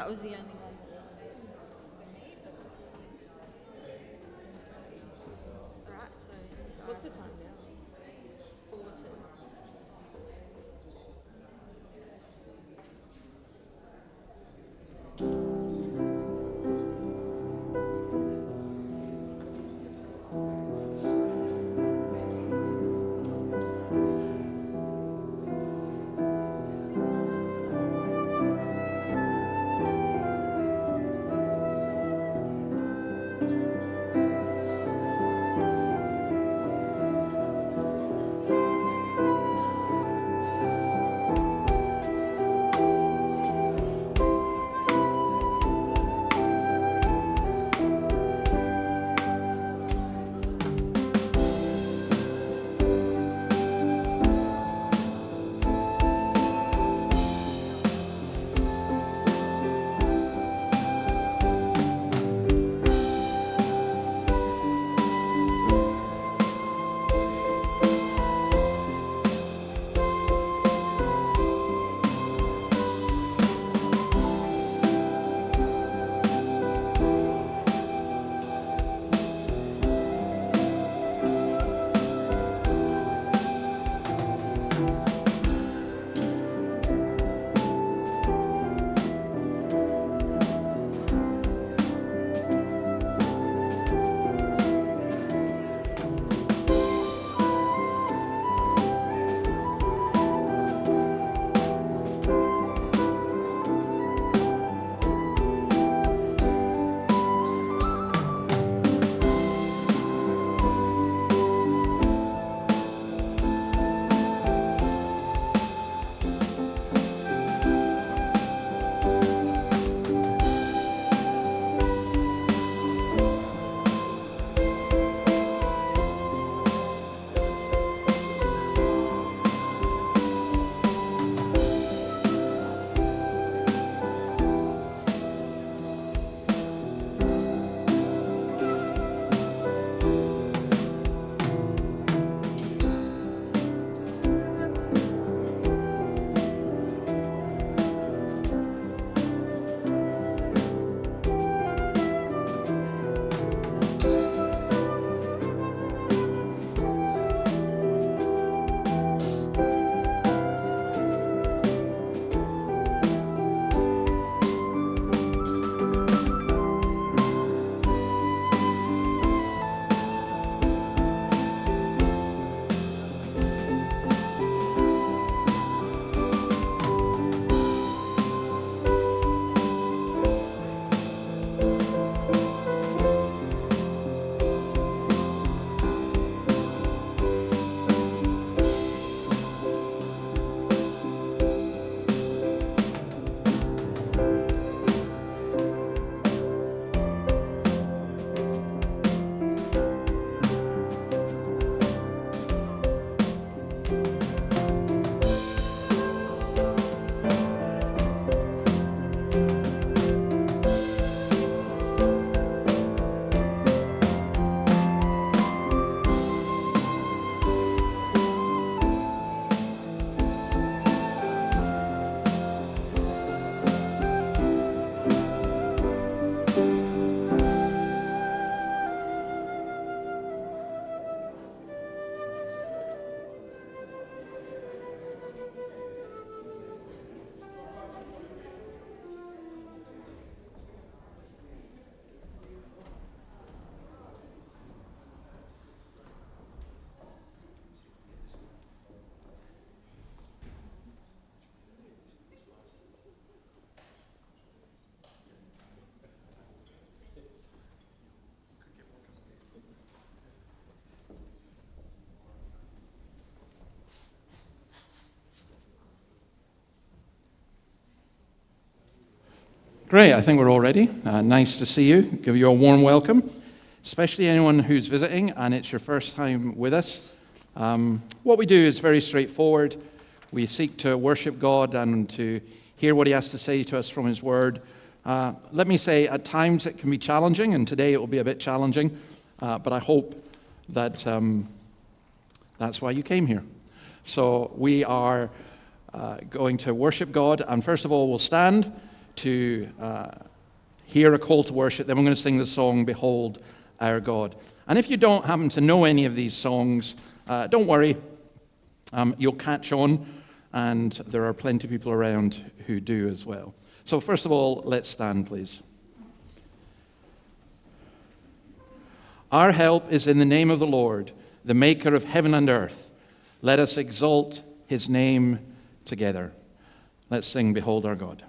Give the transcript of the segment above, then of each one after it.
That was the only one that was for me. Alright, so What's the time now? 4 to. Great, I think we're all ready. Nice to see you. Give you a warm welcome, especially anyone who's visiting and it's your first time with us. What we do is very straightforward. We seek to worship God and to hear what He has to say to us from His Word. Let me say, at times it can be challenging, and today it will be a bit challenging, but I hope that that's why you came here. So we are going to worship God, and first of all, we'll stand. to hear a call to worship. Then we're going to sing the song, Behold Our God. And if you don't happen to know any of these songs, don't worry. You'll catch on, and there are plenty of people around who do as well. So first of all, let's stand, please. Our help is in the name of the Lord, the maker of heaven and earth. Let us exalt his name together. Let's sing, Behold Our God.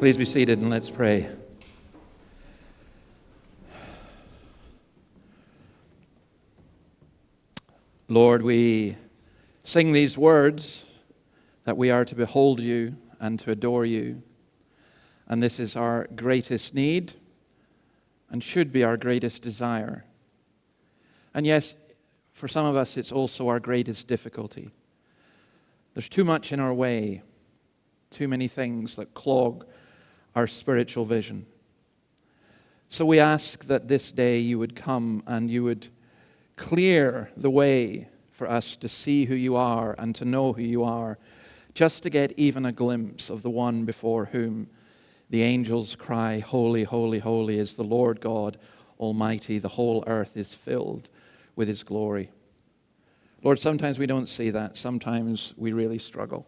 Please be seated and let's pray. Lord, we sing these words that we are to behold you and to adore you. And this is our greatest need and should be our greatest desire. And yes, for some of us, it's also our greatest difficulty. There's too much in our way, too many things that clog our spiritual vision. So we ask that this day you would come and you would clear the way for us to see who you are and to know who you are, just to get even a glimpse of the one before whom the angels cry, "Holy, holy, holy is the Lord God Almighty. The whole earth is filled with His glory." Lord, sometimes we don't see that. Sometimes we really struggle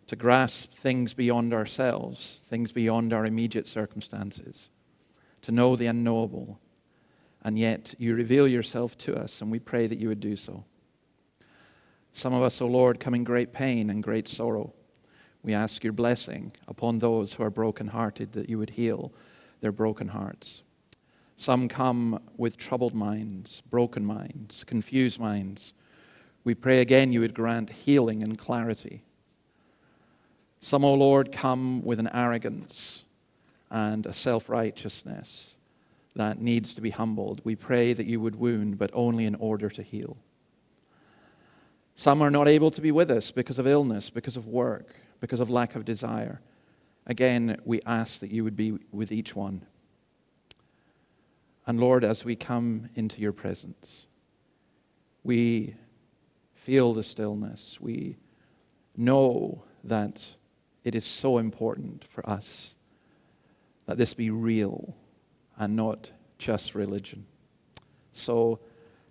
to grasp things beyond ourselves, things beyond our immediate circumstances, to know the unknowable. And yet you reveal yourself to us, and we pray that you would do so. Some of us, O Lord, come in great pain and great sorrow. We ask your blessing upon those who are brokenhearted, that you would heal their broken hearts. Some come with troubled minds, broken minds, confused minds. We pray again you would grant healing and clarity. Some, O Lord, come with an arrogance and a self-righteousness that needs to be humbled. We pray that you would wound, but only in order to heal. Some are not able to be with us because of illness, because of work, because of lack of desire. Again, we ask that you would be with each one. And Lord, as we come into your presence, we feel the stillness. We know that it is so important for us that this be real and not just religion. So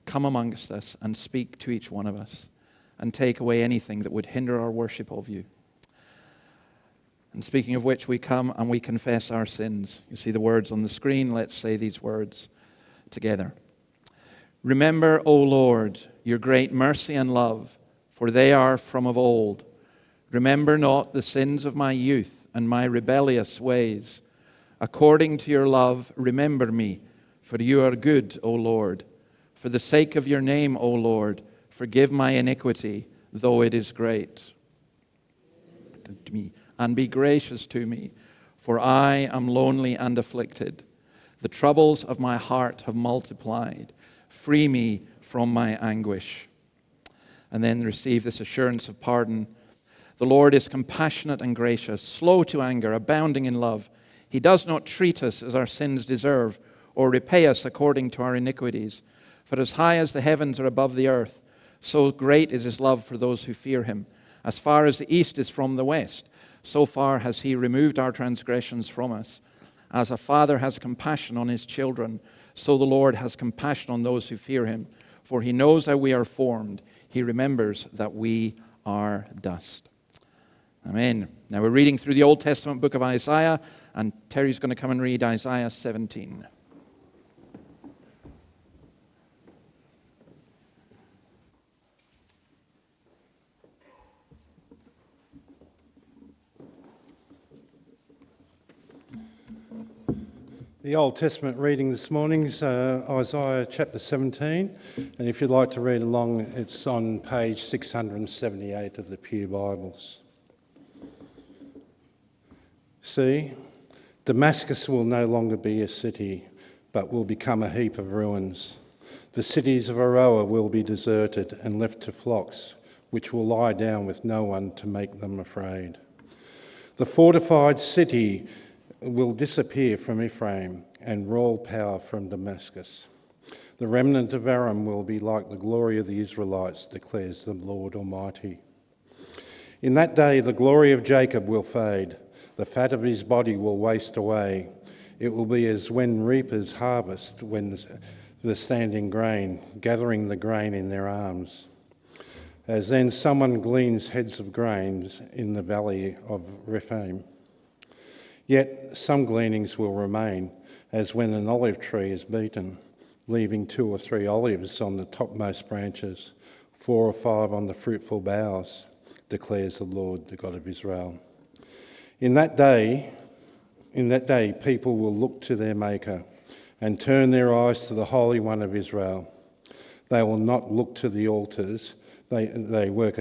come amongst us and speak to each one of us and take away anything that would hinder our worship of you. And speaking of which, we come and we confess our sins. You see the words on the screen. Let's say these words together. Remember, O Lord, your great mercy and love, for they are from of old. Remember not the sins of my youth and my rebellious ways. According to your love, remember me, for you are good, O Lord. For the sake of your name, O Lord, forgive my iniquity, though it is great. And be gracious to me, for I am lonely and afflicted. The troubles of my heart have multiplied. Free me from my anguish. And then receive this assurance of pardon. The Lord is compassionate and gracious, slow to anger, abounding in love. He does not treat us as our sins deserve, or repay us according to our iniquities. For as high as the heavens are above the earth, so great is his love for those who fear him. As far as the east is from the west, so far has he removed our transgressions from us. As a father has compassion on his children, so the Lord has compassion on those who fear him. For he knows how we are formed. He remembers that we are dust. Amen. Now we're reading through the Old Testament book of Isaiah, and Terry's going to come and read Isaiah 17. The Old Testament reading this morning is Isaiah chapter 17, and if you'd like to read along, it's on page 678 of the Pew Bibles. See, Damascus will no longer be a city, but will become a heap of ruins. The cities of Aroer will be deserted and left to flocks, which will lie down with no one to make them afraid. The fortified city will disappear from Ephraim and royal power from Damascus. The remnant of Aram will be like the glory of the Israelites, declares the Lord Almighty. In that day the glory of Jacob will fade, the fat of his body will waste away. It will be as when reapers harvest when the standing grain, gathering the grain in their arms. As then someone gleans heads of grains in the valley of Rephaim. Yet some gleanings will remain, as when an olive tree is beaten, leaving 2 or 3 olives on the topmost branches, 4 or 5 on the fruitful boughs, declares the Lord, the God of Israel. In that day, people will look to their Maker and turn their eyes to the Holy One of Israel. They will not look to the altars, the work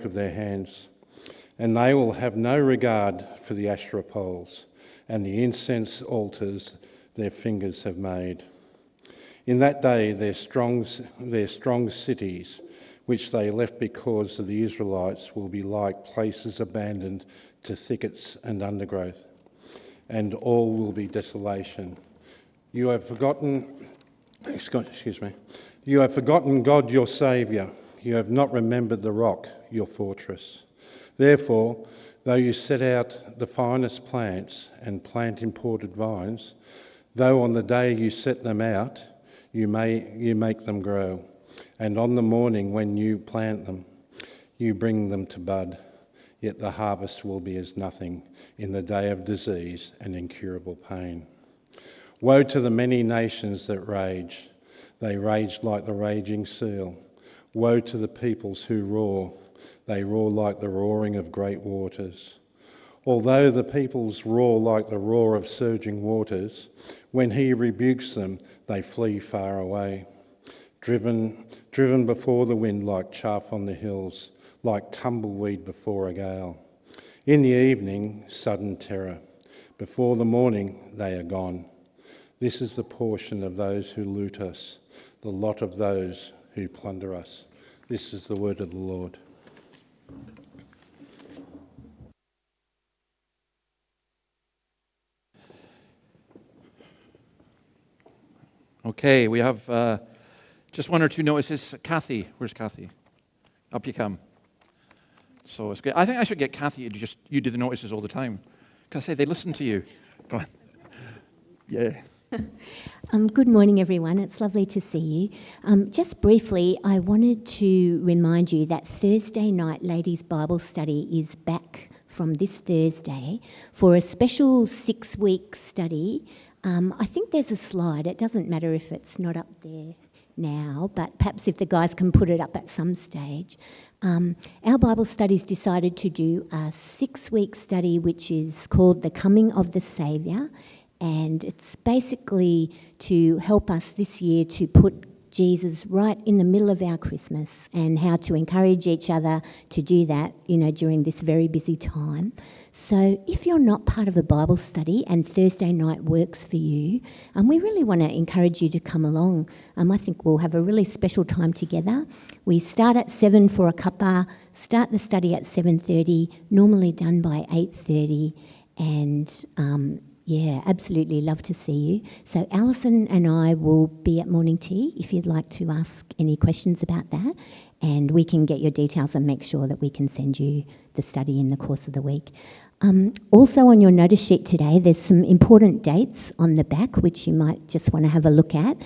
of their hands. And they will have no regard for the Asherah poles and the incense altars their fingers have made. In that day their strong cities which they left because of the Israelites, will be like places abandoned to thickets and undergrowth, and all will be desolation. You have forgotten, you have forgotten God your Saviour. You have not remembered the rock, your fortress. Therefore, though you set out the finest plants and plant imported vines, though on the day you set them out, you make them grow, and on the morning when you plant them, you bring them to bud, yet the harvest will be as nothing in the day of disease and incurable pain. Woe to the many nations that rage. They rage like the raging seal. Woe to the peoples who roar. They roar like the roaring of great waters. Although the peoples roar like the roar of surging waters, when he rebukes them, they flee far away. Driven before the wind like chaff on the hills, like tumbleweed before a gale. In the evening, sudden terror. Before the morning, they are gone. This is the portion of those who loot us, the lot of those who plunder us. This is the word of the Lord. Okay, we have just one or two notices. Kathy, where's Kathy? Up you come. So it's great. I think I should get Kathy to you do the notices all the time. Because I say they listen to you. Go on. Yeah. Good morning, everyone. It's lovely to see you. Just briefly, I wanted to remind you that Thursday night Ladies' Bible Study is back from this Thursday for a special 6-week study. I think there's a slide. It doesn't matter if it's not up there now, but perhaps if the guys can put it up at some stage. Our Bible studies decided to do a 6-week study which is called The Coming of the Saviour, and it's basically to help us this year to put Jesus right in the middle of our Christmas and how to encourage each other to do that, during this very busy time. So if you're not part of a Bible study and Thursday night works for you, we really want to encourage you to come along. I think we'll have a really special time together. We start at 7 for a cuppa, start the study at 7:30, normally done by 8:30, and absolutely love to see you. So Alison and I will be at morning tea if you'd like to ask any questions about that, and we can get your details and make sure that we can send you the study in the course of the week. Also on your notice sheet today, there's some important dates on the back which you might just want to have a look at,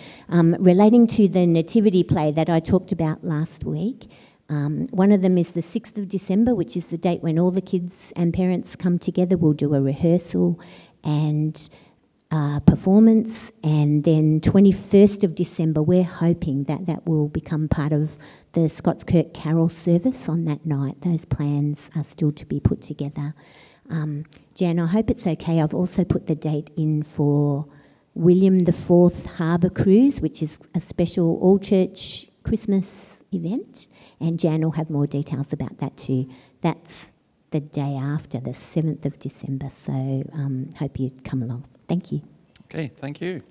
relating to the nativity play that I talked about last week. One of them is the 6th of December, which is the date when all the kids and parents come together. We'll do a rehearsal and performance, and then 21st of December, we're hoping that that will become part of the Scots Kirk carol service on that night. Those plans are still to be put together. Jan, I hope it's okay. I've also put the date in for William IV Harbour Cruise, which is a special all-church Christmas event, and Jan will have more details about that too. That's the day after, the 7th of December, so hope you come along. Thank you. Okay, thank you.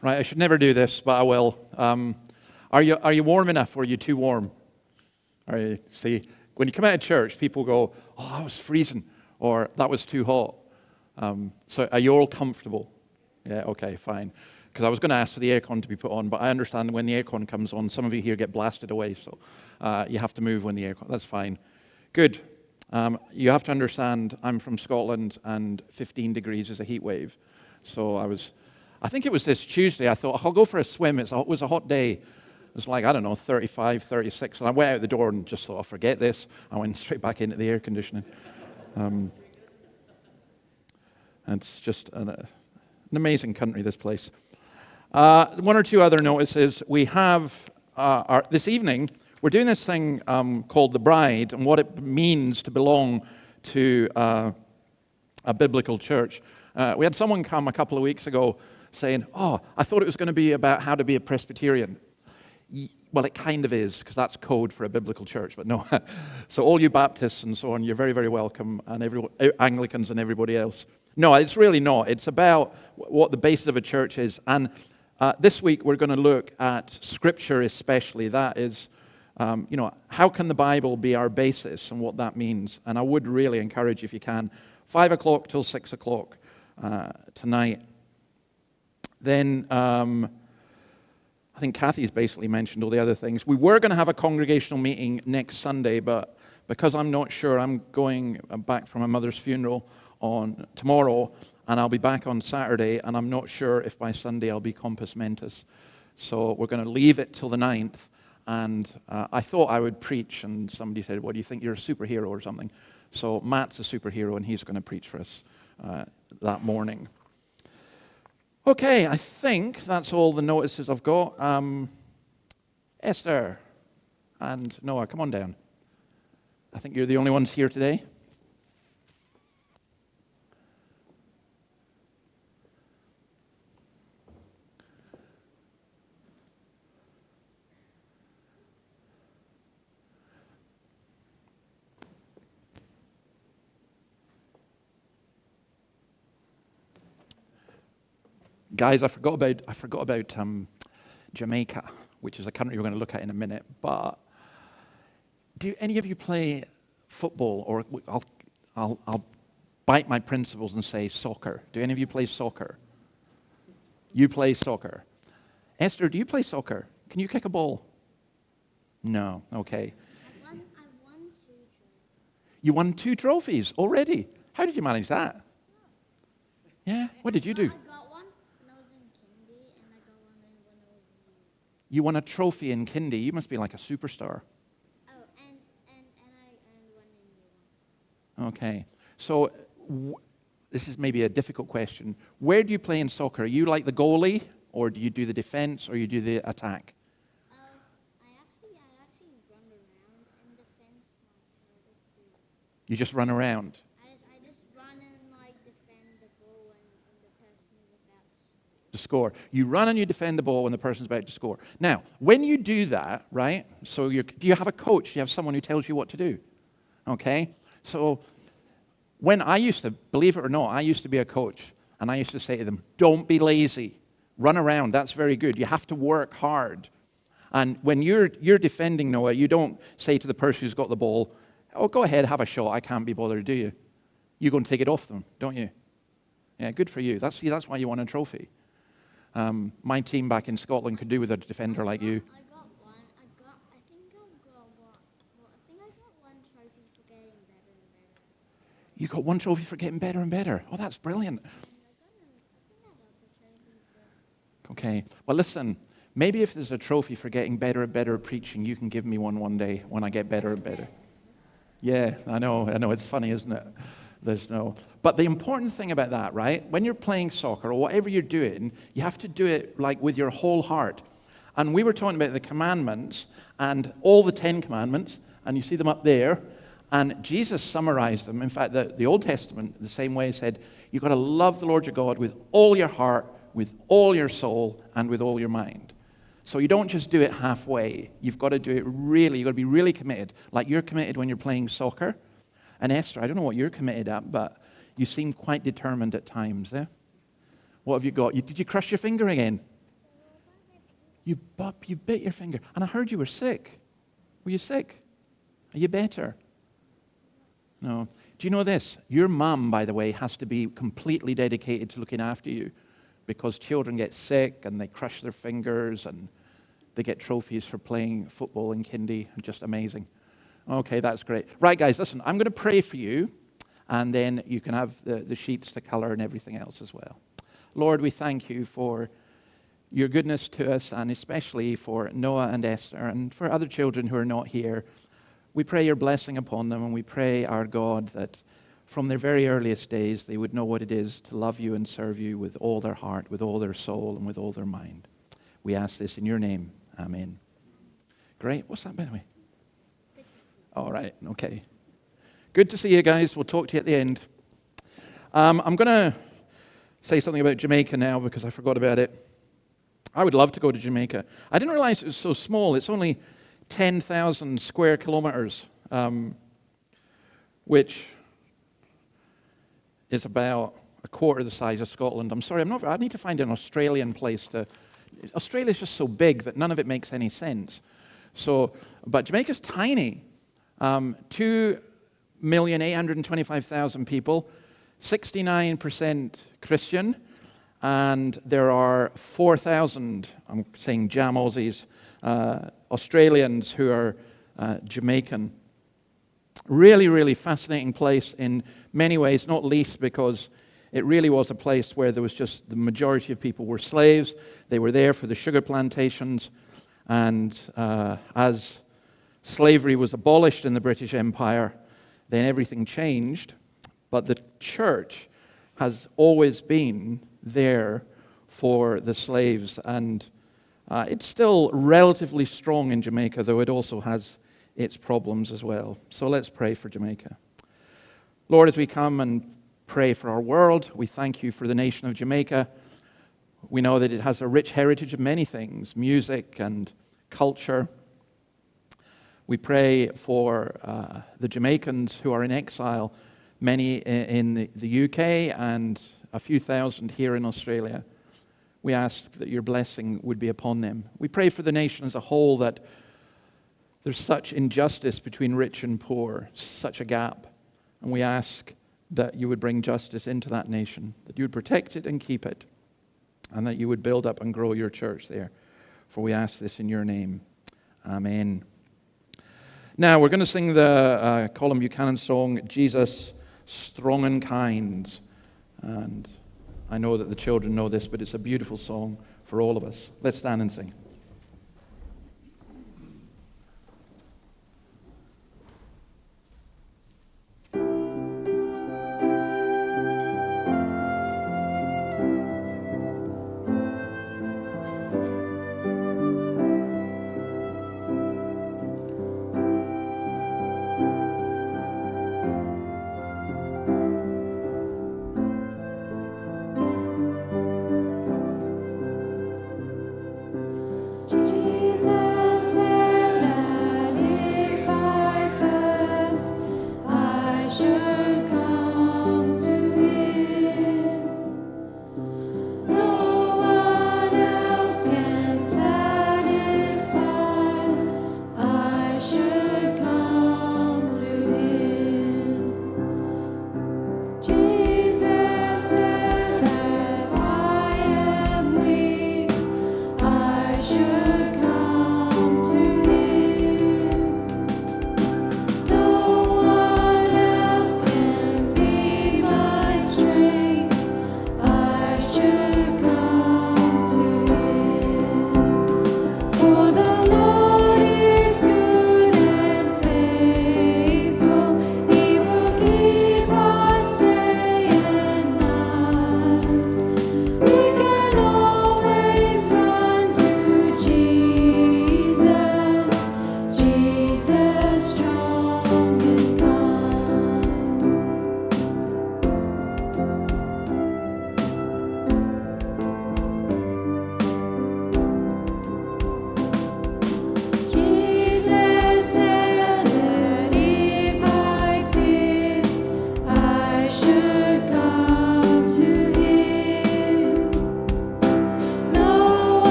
Right, I should never do this, but I will. Are you warm enough, or are you too warm? See, when you come out of church, people go, "Oh, I was freezing," or "That was too hot." So are you all comfortable? Yeah, okay, fine. Because I was going to ask for the aircon to be put on, but I understand when the aircon comes on, some of you here get blasted away, so you have to move when the aircon. That's fine. Good. You have to understand, I'm from Scotland, and 15 degrees is a heat wave. So I think it was this Tuesday, I thought, I'll go for a swim. It was a hot day. It was like, 35, 36. And I went out the door and just thought, I'll forget this. I went straight back into the air conditioning. And it's just an amazing country, this place. One or two other notices. We have, this evening, we're doing this thing called The Bride, and what it means to belong to a biblical church. We had someone come a couple of weeks ago saying, I thought it was going to be about how to be a Presbyterian. Well, it kind of is, because that's code for a biblical church, but no. So all you Baptists and so on, you're very, very welcome, and Anglicans and everybody else. No, it's really not. It's about what the basis of a church is, and This week we're going to look at Scripture especially. That is, how can the Bible be our basis and what that means? And I would really encourage you, if you can, 5 o'clock till 6 o'clock tonight. Then I think Kathy's basically mentioned all the other things. We were going to have a congregational meeting next Sunday, but because I'm not sure, I'm going back from my mother's funeral on tomorrow, and I'll be back on Saturday, and I'm not sure if by Sunday I'll be compos mentis. So we're going to leave it till the 9th, and I thought I would preach, and somebody said, what do you think, you're a superhero or something? So Matt's a superhero, and he's going to preach for us that morning. Okay, I think that's all the notices I've got. Esther and Noah, come on down. I think you're the only ones here today. Guys, I forgot about Jamaica, which is a country we're going to look at in a minute. But do any of you play football, or I'll bite my principles and say soccer? Do any of you play soccer? You play soccer. Esther, do you play soccer? Can you kick a ball? No. Okay. I won 2 trophies. You won 2 trophies already. How did you manage that? Yeah. What did you do? I got one when I was in kindy, and I got one when I was in... You won a trophy in kindy. You must be like a superstar. Oh, and I earned one in year 1. Okay. So this is maybe a difficult question. Where do you play in soccer? Are you like the goalie, or do you do the defense, or you do the attack? I actually run around in defense, You just run around. I just run and defend the ball when the person is about To score. You run and you defend the ball when the person's about to score. Now, when you do that, right, so do you have a coach? Do you have someone who tells you what to do? Okay? So when I used to, believe it or not, I used to be a coach, and I used to say to them, don't be lazy. Run around. That's very good. You have to work hard. And when you're defending, Noah, you don't say to the person who's got the ball, oh, go ahead, have a shot. I can't be bothered, do you? You go and take it off them, don't you? Yeah, good for you. That's why you won a trophy. My team back in Scotland could do with a defender like you. I got one. I think I got one. Well, I think I got one trophy for getting better and better. You got 1 trophy for getting better and better. Oh, that's brilliant. I think I got the trophy just... Okay. Well, listen, maybe if there's a trophy for getting better and better at preaching, you can give me one day when I get better and better. Yeah, I know. It's funny, isn't it? But the important thing about that, right, when you're playing soccer or whatever you're doing, you have to do it with your whole heart. And we were talking about the commandments and all the 10 commandments, and you see them up there, and Jesus summarized them. In fact, the Old Testament, the same way, said, you've got to love the Lord your God with all your heart, with all your soul, and with all your mind. So you don't just do it halfway. You've got to do it really. You've got to be really committed, like you're committed when you're playing soccer. And Esther, I don't know what you're committed at, but you seem quite determined at times, eh? What have you got? Did you crush your finger again? You bit your finger. And I heard you were sick. Were you sick? Are you better? No. Do you know this? Your mum, by the way, has to be completely dedicated to looking after you, because children get sick and they crush their fingers and they get trophies for playing football in kindy. Just amazing. Okay, that's great. Right, guys, listen, I'm going to pray for you, and then you can have the sheets to color and everything else as well. Lord, we thank you for your goodness to us, and especially for Noah and Esther, and for other children who are not here. We pray your blessing upon them, and we pray, our God, that from their very earliest days they would know what it is to love you and serve you with all their heart, with all their soul, and with all their mind. We ask this in your name. Amen. Great. What's that, by the way? All right, okay. Good to see you guys. We'll talk to you at the end. I'm going to say something about Jamaica now because I forgot about it. I would love to go to Jamaica. I didn't realize it was so small. It's only 10,000 square kilometers, which is about a quarter the size of Scotland. I'm sorry, I need to find an Australian place to Australia's just so big that none of it makes any sense. So, but Jamaica's tiny. 2,825,000 people, 69% Christian, and there are 4,000, I'm saying Jam Aussies, Australians who are Jamaican. Really, really fascinating place in many ways, not least because it really was a place where there was just the majority of people were slaves. They were there for the sugar plantations, and as slavery was abolished in the British Empire, then everything changed. But the church has always been there for the slaves, and it's still relatively strong in Jamaica, though it also has its problems as well. So let's pray for Jamaica. Lord, as we come and pray for our world, we thank you for the nation of Jamaica. We know that it has a rich heritage of many things, music and culture. We pray for the Jamaicans who are in exile, many in the UK and a few thousand here in Australia. We ask that your blessing would be upon them. We pray for the nation as a whole, that there's such injustice between rich and poor, such a gap. And we ask that you would bring justice into that nation, that you would protect it and keep it, and that you would build up and grow your church there. For we ask this in your name. Amen. Now, we're going to sing the Colin Buchanan song, Jesus, Strong and Kind. And I know that the children know this, but it's a beautiful song for all of us. Let's stand and sing.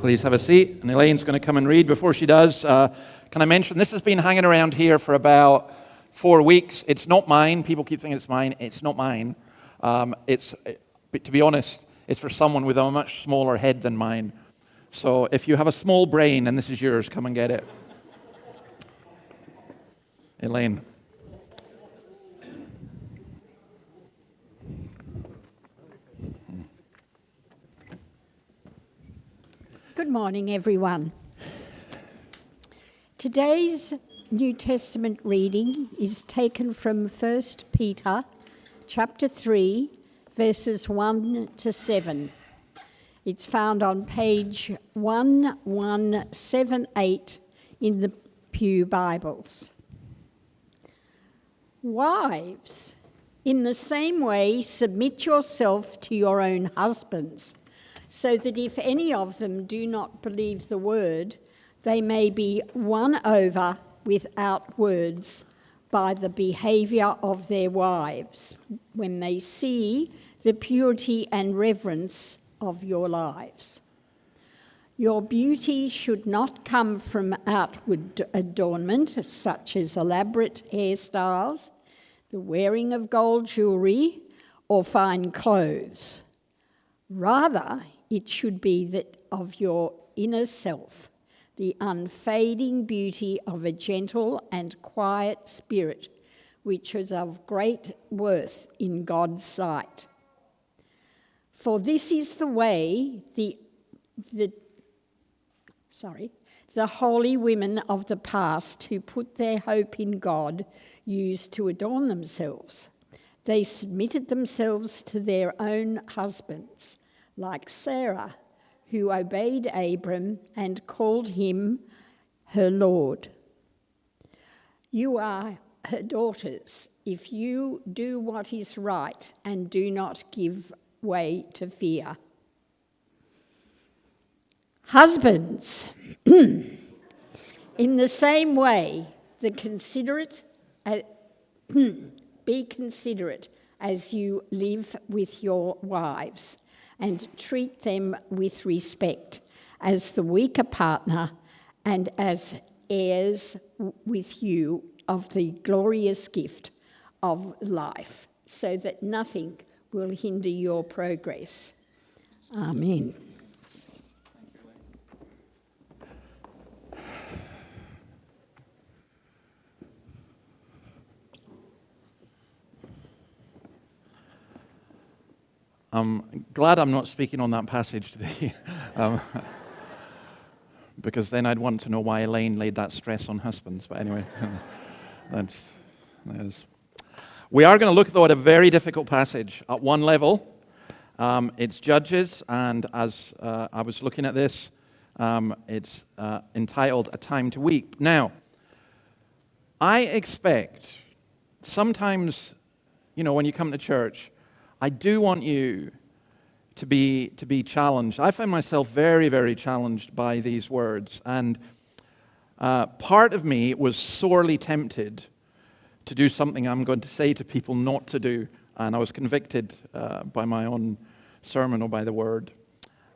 Please have a seat. And Elaine's going to come and read. Before she does, can I mention this has been hanging around here for about 4 weeks. It's not mine. People keep thinking it's mine. It's not mine. To be honest, it's for someone with a much smaller head than mine. So if you have a small brain and this is yours, come and get it. Elaine. Good morning, everyone. Today's New Testament reading is taken from 1 Peter chapter 3, verses 1 to 7. It's found on page 1178 in the Pew Bibles. Wives, in the same way, submit yourself to your own husbands, so that if any of them do not believe the word, they may be won over without words by the behaviour of their wives, when they see the purity and reverence of your lives. Your beauty should not come from outward adornment, such as elaborate hairstyles, the wearing of gold jewellery, or fine clothes. Rather, it should be that of your inner self, the unfading beauty of a gentle and quiet spirit, which is of great worth in God's sight. For this is the way the holy women of the past who put their hope in God used to adorn themselves. They submitted themselves to their own husbands, like Sarah, who obeyed Abram and called him her Lord. You are her daughters if you do what is right and do not give way to fear. Husbands, in the same way, be considerate as you live with your wives, and treat them with respect as the weaker partner and as heirs with you of the glorious gift of life, so that nothing will hinder your progress. Amen. I'm glad I'm not speaking on that passage today, because then I'd want to know why Elaine laid that stress on husbands. But anyway, that's. We are going to look, though, at a very difficult passage. At one level, it's Judges, and as I was looking at this, it's entitled A Time to Weep. Now, I expect sometimes, when you come to church, I do want you to be challenged. I find myself very, very challenged by these words. And part of me was sorely tempted to do something I'm going to say to people not to do. And I was convicted by my own sermon or by the word.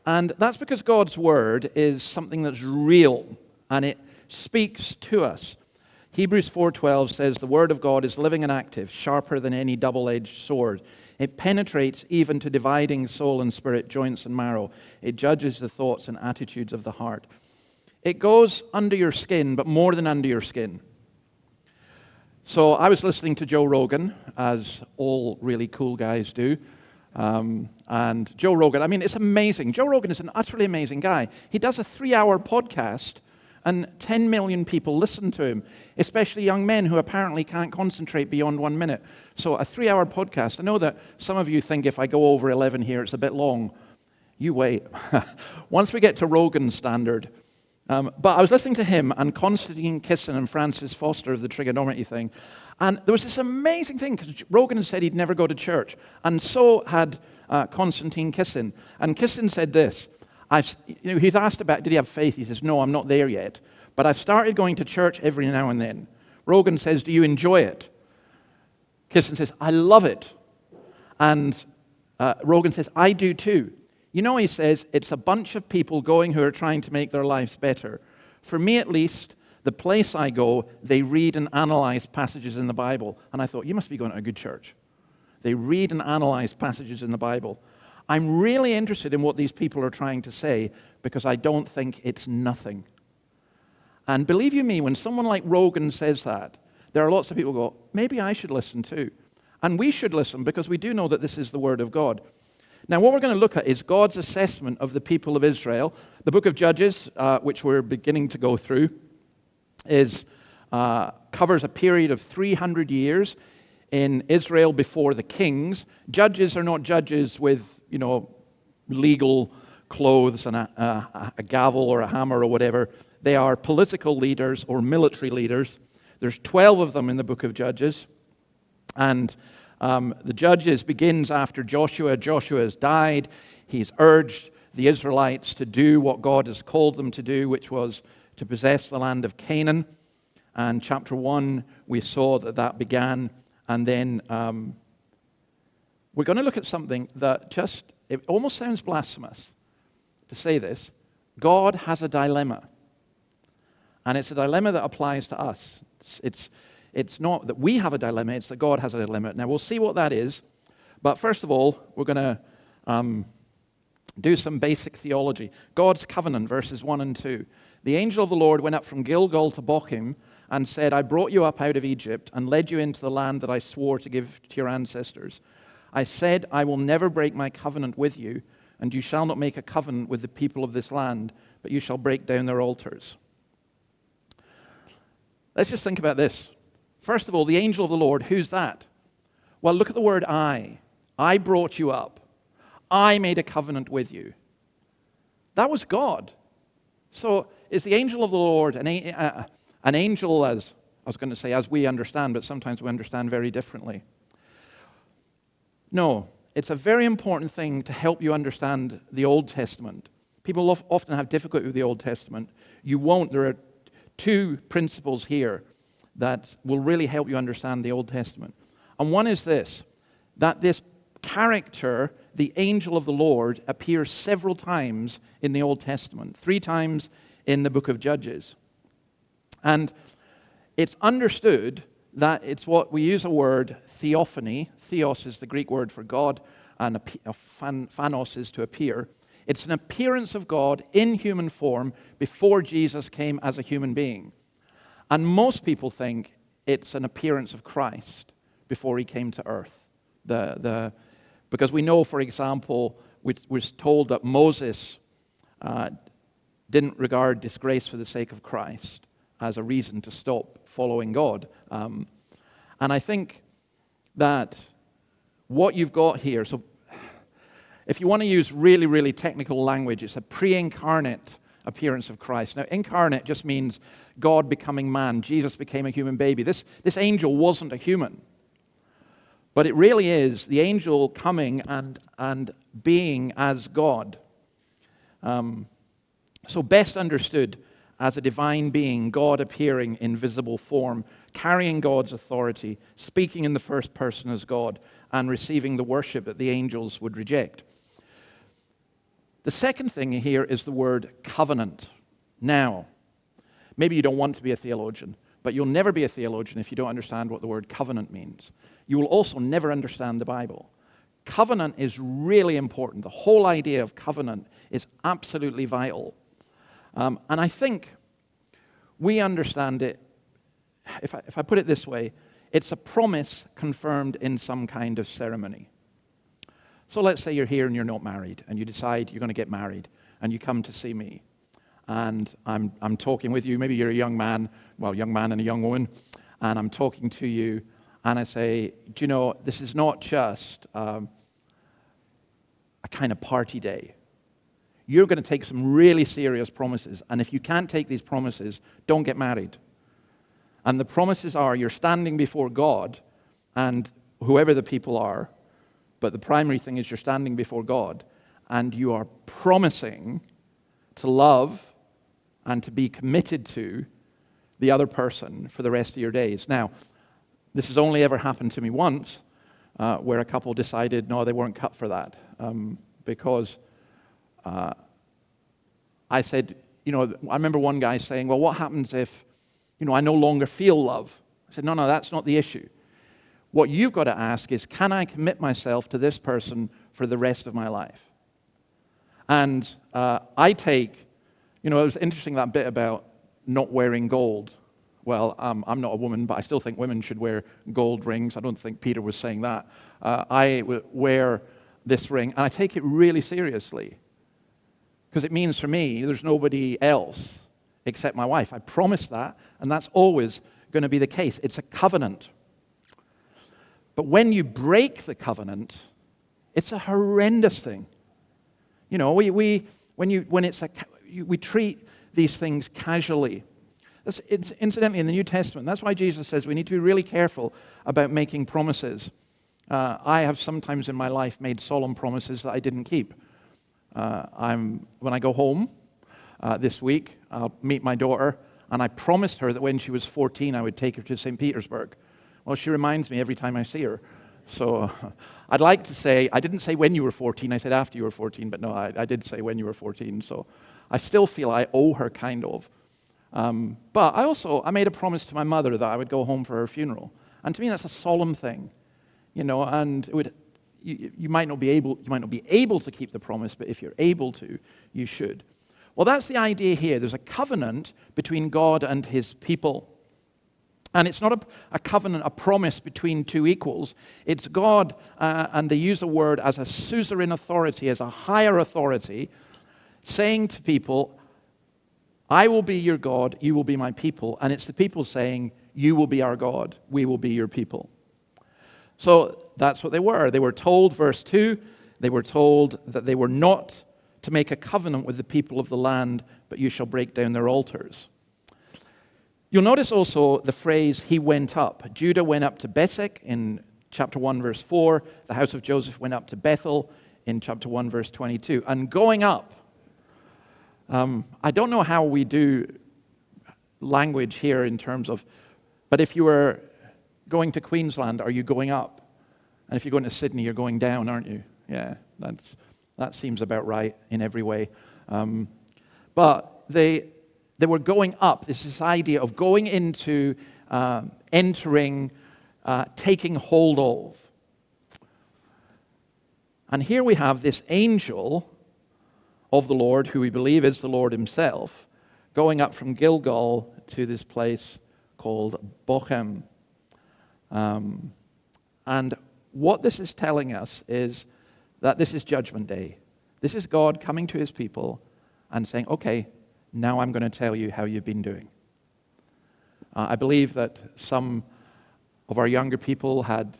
And that's because God's word is something that's real and it speaks to us. Hebrews 4:12 says, the word of God is living and active, sharper than any double-edged sword. It penetrates even to dividing soul and spirit, joints and marrow. It judges the thoughts and attitudes of the heart. It goes under your skin, but more than under your skin. So I was listening to Joe Rogan, as all really cool guys do. And Joe Rogan, it's amazing. Joe Rogan is an utterly amazing guy. He does a 3-hour podcast, and 10 million people listen to him, especially young men who apparently can't concentrate beyond 1 minute. So a 3-hour podcast. I know that some of you think if I go over 11 here, it's a bit long. You wait. Once we get to Rogan's standard. But I was listening to him and Constantine Kissin and Francis Foster of the trigonometry thing. And there was this amazing thing, because Rogan had said he'd never go to church. And so had Constantine Kissin. And Kissin said this. He's asked about, did he have faith? He says, no, I'm not there yet. But I've started going to church every now and then. Rogan says, do you enjoy it? Kissin says, I love it. And Rogan says, I do too. You know, he says, it's a bunch of people going who are trying to make their lives better. For me, at least, the place I go, they read and analyze passages in the Bible. And I thought, you must be going to a good church. They read and analyze passages in the Bible. I'm really interested in what these people are trying to say because I don't think it's nothing. And believe you me, when someone like Rogan says that, there are lots of people who go, maybe I should listen too. And we should listen because we do know that this is the Word of God. Now, what we're going to look at is God's assessment of the people of Israel. The book of Judges, which we're beginning to go through, covers a period of 300 years in Israel before the kings. Judges are not judges with, legal clothes and a gavel or a hammer or whatever. They are political leaders or military leaders. There's 12 of them in the book of Judges. And the Judges begins after Joshua. Joshua has died. He's urged the Israelites to do what God has called them to do, which was to possess the land of Canaan. And chapter 1, we saw that began. And then we're going to look at something that it almost sounds blasphemous to say this. God has a dilemma. And it's a dilemma that applies to us. It's not that we have a dilemma, it's that God has a dilemma. Now, we'll see what that is. But first of all, we're going to do some basic theology. God's covenant, verses 1 and 2. The angel of the Lord went up from Gilgal to Bochim and said, I brought you up out of Egypt and led you into the land that I swore to give to your ancestors. I said, I will never break my covenant with you, and you shall not make a covenant with the people of this land, but you shall break down their altars. Let's just think about this. First of all, the angel of the Lord, who's that? Well, look at the word I. I brought you up. I made a covenant with you. That was God. So is the angel of the Lord an angel, as I was going to say, as we understand, but sometimes we understand very differently? No, it's a very important thing to help you understand the Old Testament. People often have difficulty with the Old Testament. You won't. There are two principles here that will really help you understand the Old Testament. And one is this, that this character, the angel of the Lord, appears several times in the Old Testament, 3 times in the book of Judges. And it's understood that it's what we use a word theophany. Theos is the Greek word for God, and phanos is to appear. It's an appearance of God in human form before Jesus came as a human being. And most people think it's an appearance of Christ before he came to earth. Because we know, for example, we're told that Moses didn't regard disgrace for the sake of Christ as a reason to stop following God. And I think that what you've got here, so if you want to use really, really technical language, it's a pre-incarnate appearance of Christ. Now, incarnate just means God becoming man. Jesus became a human baby. This angel wasn't a human. But it really is the angel coming and being as God. So best understood as a divine being, God appearing in visible form, carrying God's authority, speaking in the first person as God, and receiving the worship that the angels would reject. The second thing here is the word covenant. Now, maybe you don't want to be a theologian, but you'll never be a theologian if you don't understand what the word covenant means. You will also never understand the Bible. Covenant is really important. The whole idea of covenant is absolutely vital. And I think we understand it, if I put it this way, it's a promise confirmed in some kind of ceremony. So let's say you're here and you're not married, and you decide you're going to get married, and you come to see me. And I'm talking with you. Maybe you're a young man and a young woman, and I'm talking to you, and I say, do you know, this is not just a kind of party day. You're going to take some really serious promises, and if you can't take these promises, don't get married. And the promises are you're standing before God, and whoever the people are, but the primary thing is you're standing before God, and you are promising to love and to be committed to the other person for the rest of your days. Now, this has only ever happened to me once, where a couple decided, no, they weren't cut for that, because I said, I remember one guy saying, well, what happens if, I no longer feel love? I said, no, that's not the issue. What you've got to ask is, can I commit myself to this person for the rest of my life? And I take, it was interesting, that bit about not wearing gold. Well, I'm not a woman, but I still think women should wear gold rings. I don't think Peter was saying that. I wear this ring, and I take it really seriously. Because it means for me, there's nobody else except my wife. I promise that, and that's always going to be the case. It's a covenant. But when you break the covenant, it's a horrendous thing. We treat these things casually. It's incidentally in the New Testament. That's why Jesus says we need to be really careful about making promises. I have sometimes in my life made solemn promises that I didn't keep. When I go home this week, I'll meet my daughter, and I promised her that when she was 14, I would take her to St. Petersburg. Well, she reminds me every time I see her. So I'd like to say, I didn't say when you were 14, I said after you were 14, but no, I did say when you were 14. So I still feel I owe her, kind of. But I made a promise to my mother that I would go home for her funeral. And to me, that's a solemn thing, and you might not be able to keep the promise, but if you're able to, you should. Well, that's the idea here. There's a covenant between God and his people. And it's not a covenant, a promise between two equals. It's God, and they use the word as a suzerain authority, as a higher authority, saying to people, I will be your God, you will be my people. And it's the people saying, you will be our God, we will be your people. So that's what they were. They were told, verse 2, they were told that they were not to make a covenant with the people of the land, but you shall break down their altars. You'll notice also the phrase, he went up. Judah went up to Besek in chapter 1, verse 4. The house of Joseph went up to Bethel in chapter 1, verse 22. And going up, I don't know how we do language here in terms of, but if you were going to Queensland, are you going up? And if you're going to Sydney, you're going down, aren't you? Yeah, that seems about right in every way. But they were going up. It's this idea of going into, entering, taking hold of. And here we have this angel of the Lord, who we believe is the Lord himself, going up from Gilgal to this place called Bochem. And what this is telling us is that this is Judgment Day. This is God coming to his people and saying, okay, now I'm going to tell you how you've been doing. I believe that some of our younger people had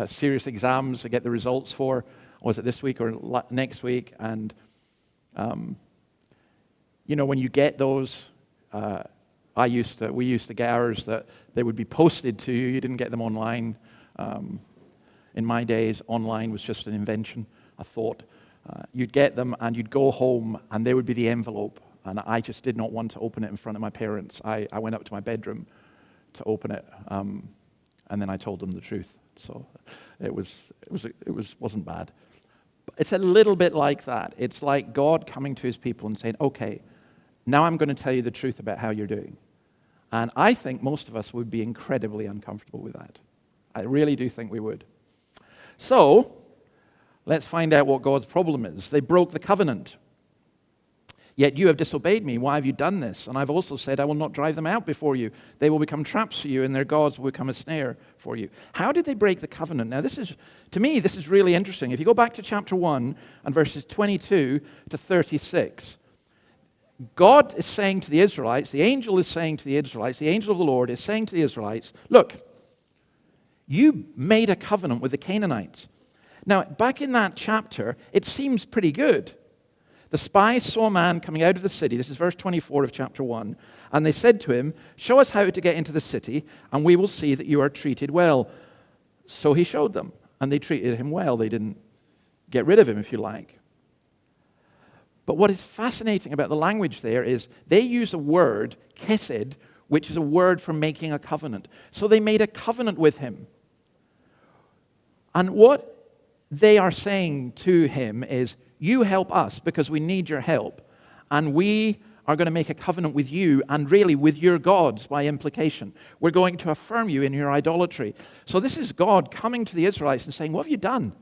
serious exams to get the results for. Was it this week or next week? And, when you get those, we used to get ours that they would be posted to you. You didn't get them online. In my days, online was just an invention, a thought. You'd get them and you'd go home and there would be the envelope. And I just did not want to open it in front of my parents. I went up to my bedroom to open it, and then I told them the truth. So it wasn't bad. But it's a little bit like that. It's like God coming to his people and saying, okay, now I'm going to tell you the truth about how you're doing. And I think most of us would be incredibly uncomfortable with that. I really do think we would. So let's find out what God's problem is. They broke the covenant. Yet you have disobeyed me. Why have you done this? And I've also said, I will not drive them out before you. They will become traps for you, and their gods will become a snare for you. How did they break the covenant? Now, to me, this is really interesting. If you go back to chapter 1 and verses 22 to 36, God is saying to the Israelites, the angel is saying to the Israelites, the angel of the Lord is saying to the Israelites, look, you made a covenant with the Canaanites. Now, back in that chapter, it seems pretty good. The spies saw a man coming out of the city. This is verse 24 of chapter 1. And they said to him, show us how to get into the city, and we will see that you are treated well. So he showed them, and they treated him well. They didn't get rid of him, if you like. But what is fascinating about the language there is they use a word, kesed, which is a word for making a covenant. So they made a covenant with him. And what they are saying to him is, you help us because we need your help, and we are going to make a covenant with you and really with your gods by implication. We're going to affirm you in your idolatry. So this is God coming to the Israelites and saying, what have you done?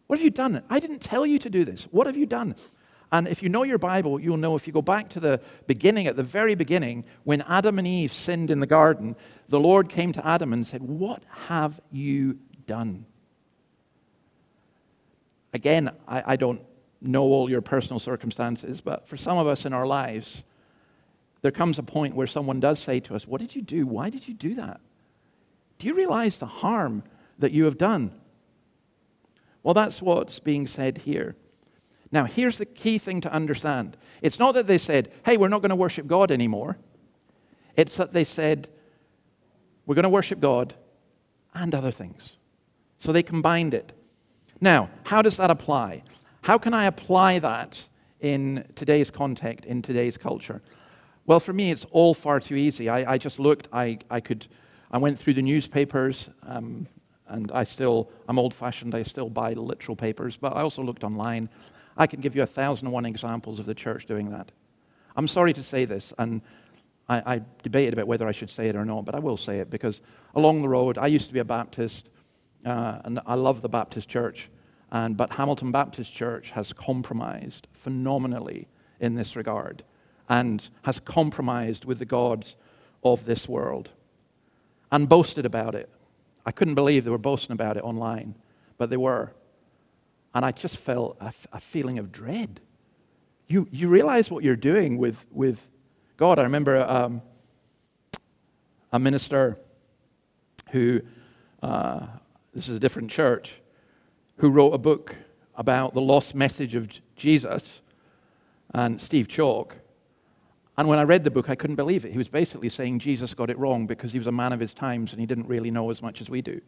What have you done? I didn't tell you to do this. What have you done? And if you know your Bible, you'll know if you go back to the beginning, at the very beginning, when Adam and Eve sinned in the garden, the Lord came to Adam and said, what have you done? Again, I don't know all your personal circumstances, but for some of us in our lives, there comes a point where someone does say to us, what did you do? Why did you do that? Do you realize the harm that you have done? Well, that's what's being said here. Now, here's the key thing to understand. It's not that they said, hey, we're not going to worship God anymore. It's that they said, we're going to worship God and other things. So they combined it. Now, how does that apply? How can I apply that in today's context, in today's culture? Well, for me, it's all far too easy. I just looked. I went through the newspapers, and I'm old-fashioned. I still buy literal papers, but I also looked online. I can give you 1,001 examples of the church doing that. I'm sorry to say this, and I debated about whether I should say it or not, but I will say it because along the road, I used to be a Baptist, and I love the Baptist church. But Hamilton Baptist Church has compromised phenomenally in this regard and has compromised with the gods of this world and boasted about it. I couldn't believe they were boasting about it online, but they were. And I just felt a feeling of dread. You realize what you're doing with God. I remember a minister who, this is a different church, who wrote a book about the lost message of Jesus, and Steve Chalk. And when I read the book, I couldn't believe it. He was basically saying Jesus got it wrong because he was a man of his times and he didn't really know as much as we do.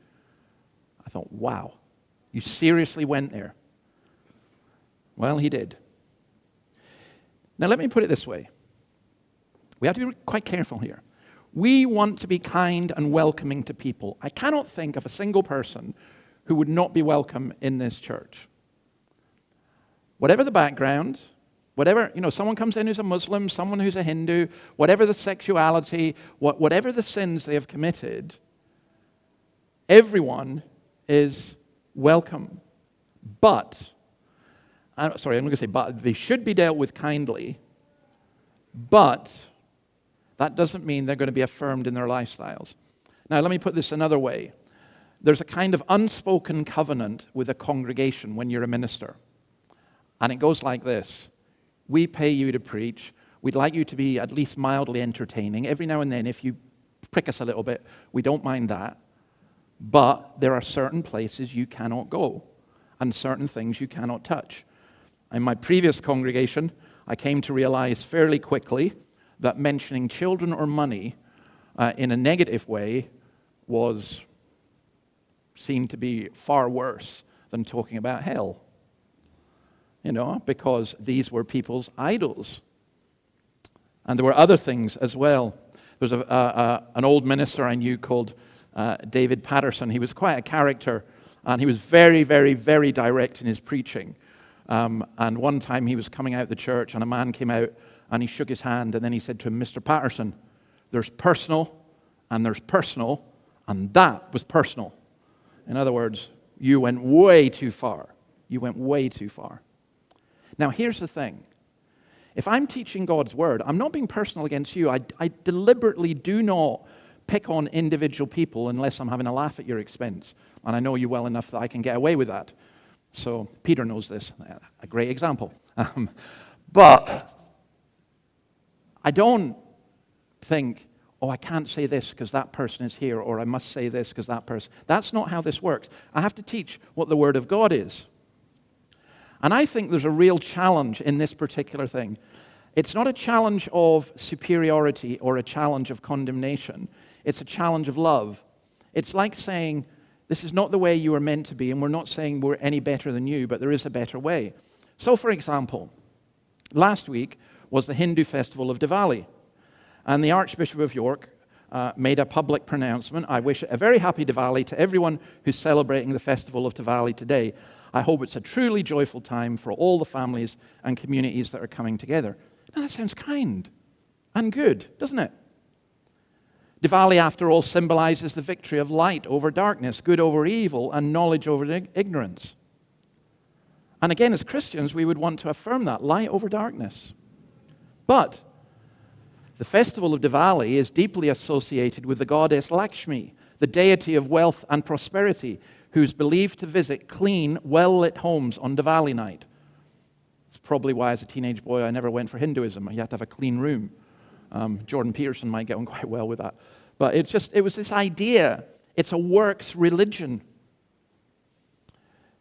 I thought, wow, you seriously went there? Well, he did. Now, let me put it this way. We have to be quite careful here. We want to be kind and welcoming to people. I cannot think of a single person who would not be welcome in this church. Whatever the background, whatever, someone comes in who's a Muslim, someone who's a Hindu, whatever the sexuality, whatever the sins they have committed, everyone is welcome. But, I'm going to say but, they should be dealt with kindly, but that doesn't mean they're going to be affirmed in their lifestyles. Now, let me put this another way. There's a kind of unspoken covenant with a congregation when you're a minister. And it goes like this. We pay you to preach. We'd like you to be at least mildly entertaining. Every now and then, if you prick us a little bit, we don't mind that. But there are certain places you cannot go and certain things you cannot touch. In my previous congregation, I came to realize fairly quickly that mentioning children or money in a negative way seemed to be far worse than talking about hell. Because these were people's idols. And there were other things as well. There was an old minister I knew called David Patterson. He was quite a character, and he was very, very, very direct in his preaching. And one time he was coming out of the church, and a man came out, and he shook his hand, and then he said to him, Mr. Patterson, there's personal, and there's personal, and that was personal. In other words, you went way too far. You went way too far. Now, here's the thing. If I'm teaching God's word, I'm not being personal against you. I deliberately do not pick on individual people unless I'm having a laugh at your expense. And I know you well enough that I can get away with that. So Peter knows this. A great example. But I don't think, I can't say this because that person is here, or I must say this because that person. That's not how this works. I have to teach what the Word of God is. And I think there's a real challenge in this particular thing. It's not a challenge of superiority or a challenge of condemnation. It's a challenge of love. It's like saying, this is not the way you are meant to be, and we're not saying we're any better than you, but there is a better way. So, for example, last week was the Hindu festival of Diwali. And the Archbishop of York made a public pronouncement. I wish a very happy Diwali to everyone who's celebrating the festival of Diwali today. I hope it's a truly joyful time for all the families and communities that are coming together. Now that sounds kind and good, doesn't it? Diwali, after all, symbolizes the victory of light over darkness, good over evil, and knowledge over ignorance. And again, as Christians, we would want to affirm that, light over darkness. But the festival of Diwali is deeply associated with the goddess Lakshmi, the deity of wealth and prosperity, who's believed to visit clean, well-lit homes on Diwali night. It's probably why, as a teenage boy, I never went for Hinduism. You had to have a clean room. Jordan Peterson might get on quite well with that. But it was this idea. It's a works religion.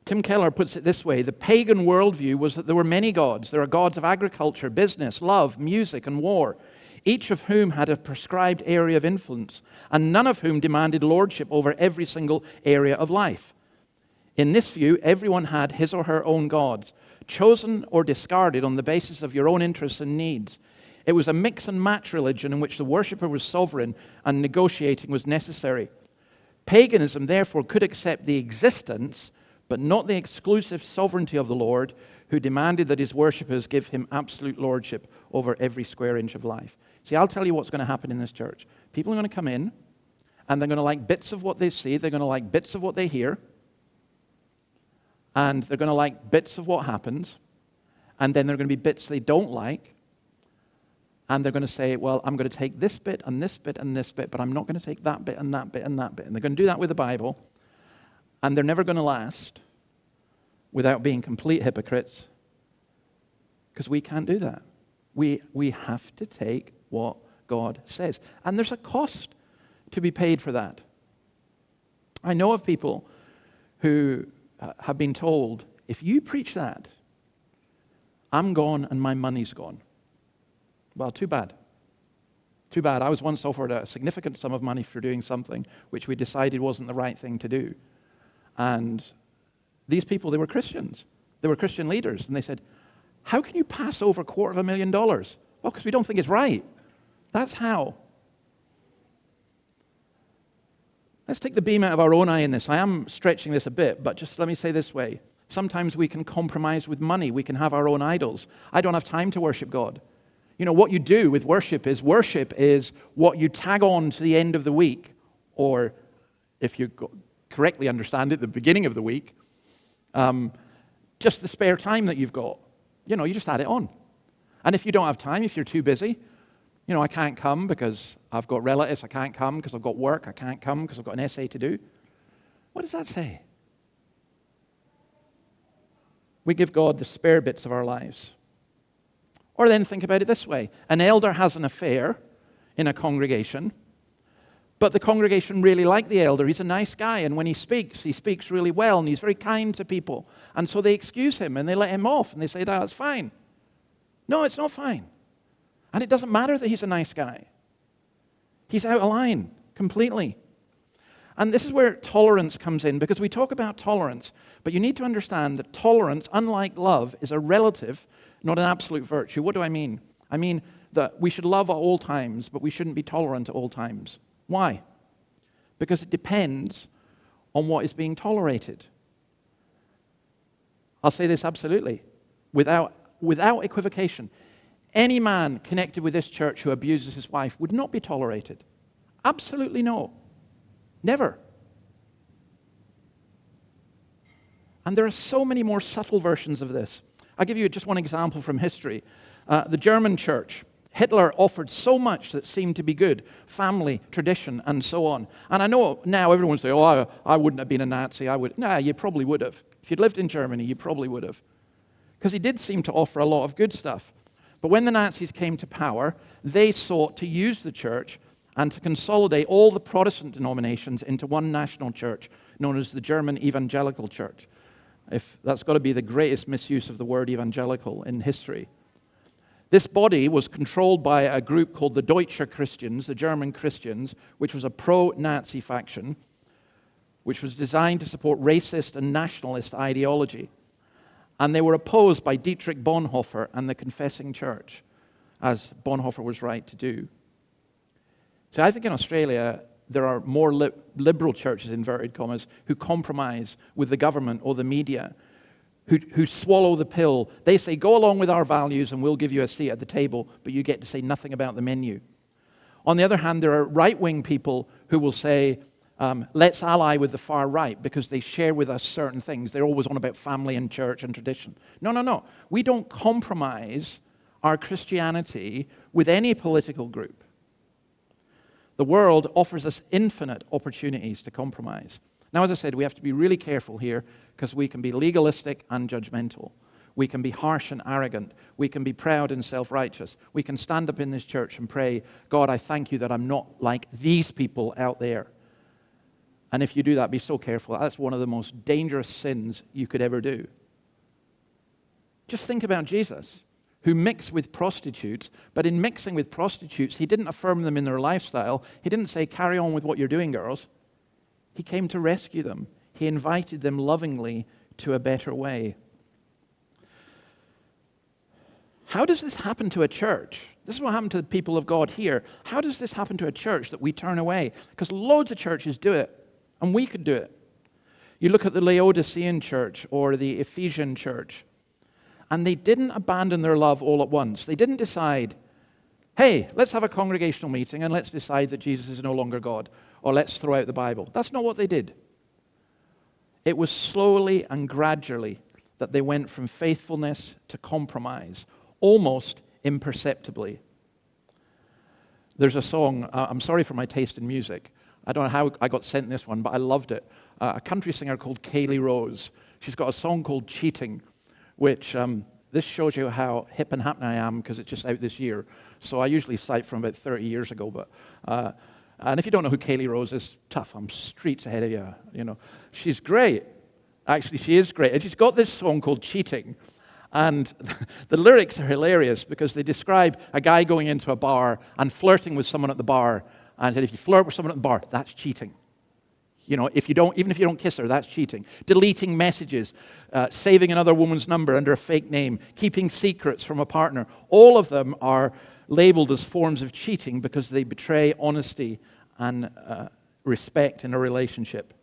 Tim Keller puts it this way: the pagan worldview was that there were many gods. There are gods of agriculture, business, love, music, and war, each of whom had a prescribed area of influence, and none of whom demanded lordship over every single area of life. In this view, everyone had his or her own gods, chosen or discarded on the basis of your own interests and needs. It was a mix and match religion in which the worshipper was sovereign and negotiating was necessary. Paganism, therefore, could accept the existence, but not the exclusive sovereignty of the Lord, who demanded that his worshippers give him absolute lordship over every square inch of life. See, I'll tell you what's going to happen in this church. People are going to come in, and they're going to like bits of what they see, they're going to like bits of what they hear, and they're going to like bits of what happens, and then there are going to be bits they don't like, and they're going to say, well, I'm going to take this bit and this bit and this bit, but I'm not going to take that bit and that bit and that bit. And they're going to do that with the Bible, and they're never going to last without being complete hypocrites, because we can't do that. We have to take what God says. And there's a cost to be paid for that. I know of people who have been told, if you preach that, I'm gone and my money's gone. Well, too bad. Too bad. I was once offered a significant sum of money for doing something which we decided wasn't the right thing to do. And these people, they were Christians. They were Christian leaders. And they said, how can you pass over $250,000? Well, because we don't think it's right. That's how. Let's take the beam out of our own eye in this. I am stretching this a bit, but just let me say this way. Sometimes we can compromise with money. We can have our own idols. I don't have time to worship God. You know, what you do with worship is what you tag on to the end of the week, or if you correctly understand it, the beginning of the week, just the spare time that you've got. You know, you just add it on. And if you don't have time, if you're too busy, you know, I can't come because I've got relatives, I can't come because I've got work, I can't come because I've got an essay to do. What does that say? We give God the spare bits of our lives. Or then think about it this way. An elder has an affair in a congregation, but the congregation really like the elder. He's a nice guy, and when he speaks really well, and he's very kind to people. And so they excuse him, and they let him off, and they say, that's fine. No, it's not fine. And it doesn't matter that he's a nice guy. He's out of line completely. And this is where tolerance comes in, because we talk about tolerance, but you need to understand that tolerance, unlike love, is a relative, not an absolute virtue. What do I mean? I mean that we should love at all times, but we shouldn't be tolerant at all times. Why? Because it depends on what is being tolerated. I'll say this absolutely, without equivocation. Any man connected with this church who abuses his wife would not be tolerated. Absolutely no. Never. And there are so many more subtle versions of this. I'll give you just one example from history. The German church. Hitler offered so much that seemed to be good. Family, tradition, and so on. And I know now everyone's saying, oh, I wouldn't have been a Nazi. No, you probably would have. If you'd lived in Germany, you probably would have. Because he did seem to offer a lot of good stuff. But when the Nazis came to power, they sought to use the church and to consolidate all the Protestant denominations into one national church, known as the German Evangelical Church. If that's got to be the greatest misuse of the word evangelical in history. This body was controlled by a group called the Deutsche Christians, the German Christians, which was a pro-Nazi faction, which was designed to support racist and nationalist ideology. And they were opposed by Dietrich Bonhoeffer and the Confessing Church, as Bonhoeffer was right to do. So I think in Australia, there are more liberal churches, inverted commas, who compromise with the government or the media, who swallow the pill. They say, go along with our values and we'll give you a seat at the table, but you get to say nothing about the menu. On the other hand, there are right-wing people who will say, let's ally with the far right because they share with us certain things. They're always on about family and church and tradition. No. We don't compromise our Christianity with any political group. The world offers us infinite opportunities to compromise. Now, as I said, we have to be really careful here because we can be legalistic and judgmental. We can be harsh and arrogant. We can be proud and self-righteous. We can stand up in this church and pray, God, I thank you that I'm not like these people out there. And if you do that, be so careful. That's one of the most dangerous sins you could ever do. Just think about Jesus, who mixed with prostitutes, but in mixing with prostitutes, he didn't affirm them in their lifestyle. He didn't say, carry on with what you're doing, girls. He came to rescue them. He invited them lovingly to a better way. How does this happen to a church? This is what happened to the people of God here. How does this happen to a church that we turn away? Because loads of churches do it, and we could do it. You look at the Laodicean church or the Ephesian church, and they didn't abandon their love all at once. They didn't decide, hey, let's have a congregational meeting and let's decide that Jesus is no longer God, or let's throw out the Bible. That's not what they did. It was slowly and gradually that they went from faithfulness to compromise, almost imperceptibly. There's a song, I'm sorry for my taste in music. I don't know how I got sent this one, but I loved it. A country singer called Kaylee Rose. She's got a song called Cheating, which this shows you how hip and happening I am because it's just out this year. So I usually cite from about 30 years ago. But and if you don't know who Kaylee Rose is, tough. I'm streets ahead of you. You know, she's great. Actually, she is great. And she's got this song called Cheating. And the lyrics are hilarious because they describe a guy going into a bar and flirting with someone at the bar. And said, if you flirt with someone at the bar, that's cheating. You know, even if you don't kiss her, that's cheating. Deleting messages, saving another woman's number under a fake name, keeping secrets from a partner. All of them are labeled as forms of cheating because they betray honesty and respect in a relationship.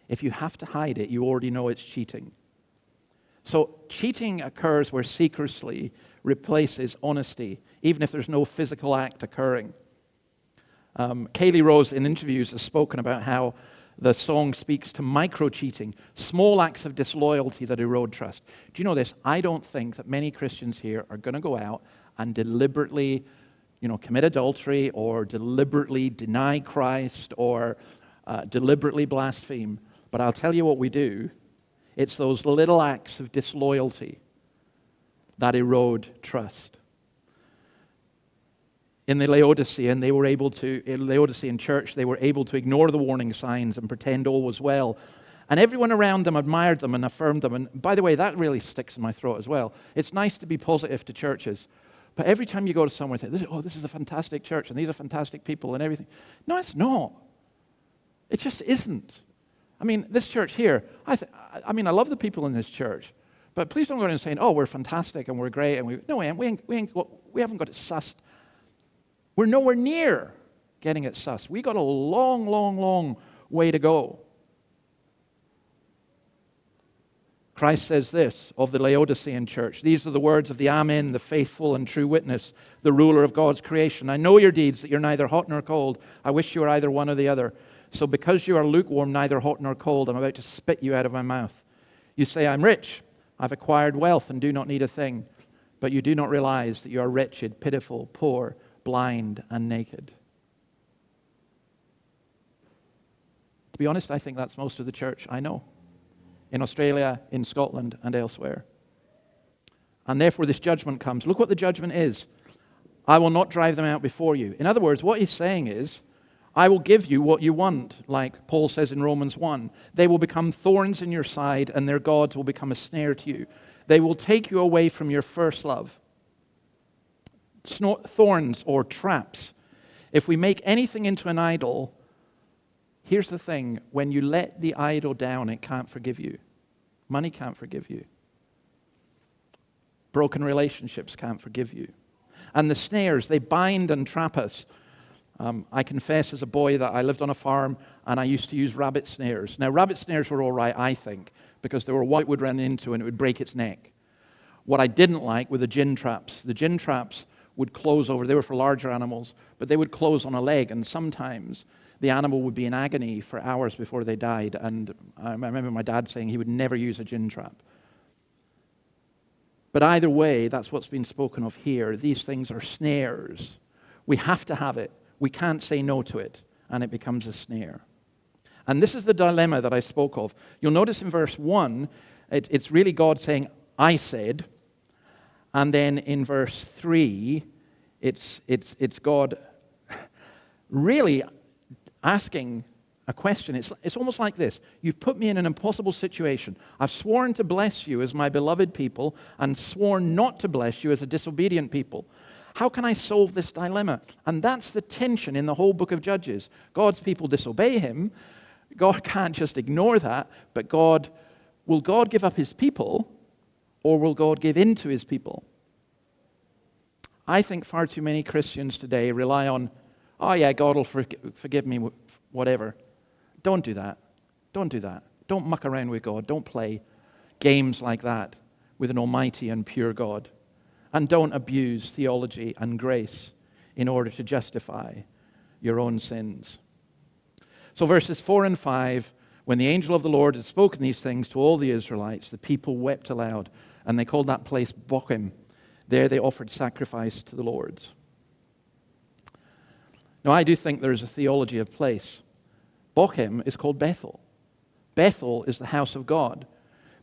If you have to hide it, you already know it's cheating. So cheating occurs where secrecy replaces honesty, even if there's no physical act occurring. Kaylee Rose in interviews has spoken about how the song speaks to micro-cheating, small acts of disloyalty that erode trust. Do you know this? I don't think that many Christians here are going to go out and deliberately, commit adultery or deliberately deny Christ or deliberately blaspheme. But I'll tell you what we do. It's those little acts of disloyalty that erode trust. In the Laodicean church, they were able to ignore the warning signs and pretend all was well. And everyone around them admired them and affirmed them. And by the way, that really sticks in my throat as well. It's nice to be positive to churches. But every time you go to somewhere and say, this is a fantastic church and these are fantastic people and everything. No, it's not. It just isn't. I mean, this church here, I love the people in this church. But please don't go around saying, we're fantastic and we're great. And we haven't got it sussed. We're nowhere near getting it sussed. We got a long, long, long way to go. Christ says this of the Laodicean church. These are the words of the Amen, the faithful and true witness, the ruler of God's creation. I know your deeds, that you're neither hot nor cold. I wish you were either one or the other. So because you are lukewarm, neither hot nor cold, I'm about to spit you out of my mouth. You say, I'm rich. I've acquired wealth and do not need a thing. But you do not realize that you are wretched, pitiful, poor, blind, and naked. To be honest, I think that's most of the church I know. In Australia, in Scotland, and elsewhere. And therefore this judgment comes. Look what the judgment is. I will not drive them out before you. In other words, what he's saying is, I will give you what you want, like Paul says in Romans 1. They will become thorns in your side, and their gods will become a snare to you. They will take you away from your first love. Thorns or traps. If we make anything into an idol, here's the thing. When you let the idol down, it can't forgive you. Money can't forgive you. Broken relationships can't forgive you. And the snares, they bind and trap us. I confess as a boy that I lived on a farm and I used to use rabbit snares. Now, rabbit snares were all right, I think, because they were what it would run into and it would break its neck. What I didn't like were the gin traps. The gin traps would close over. They were for larger animals, but they would close on a leg, and sometimes the animal would be in agony for hours before they died. And I remember my dad saying he would never use a gin trap. But either way, that's what's been spoken of here. These things are snares. We have to have it. We can't say no to it, and it becomes a snare. And this is the dilemma that I spoke of. You'll notice in verse 1, it's really God saying, I said. And then in verse 3, it's God really asking a question. It's almost like this. You've put me in an impossible situation. I've sworn to bless you as my beloved people and sworn not to bless you as a disobedient people. How can I solve this dilemma? And that's the tension in the whole book of Judges. God's people disobey him. God can't just ignore that, but will God give up his people, or will God give in to his people? I think far too many Christians today rely on, oh yeah, God will forgive me, whatever. Don't do that. Don't do that. Don't muck around with God. Don't play games like that with an almighty and pure God. And don't abuse theology and grace in order to justify your own sins. So verses 4 and 5, when the angel of the Lord had spoken these things to all the Israelites, the people wept aloud, and they called that place Bochim. There they offered sacrifice to the Lord. Now, I do think there is a theology of place. Bochim is called Bethel. Bethel is the house of God.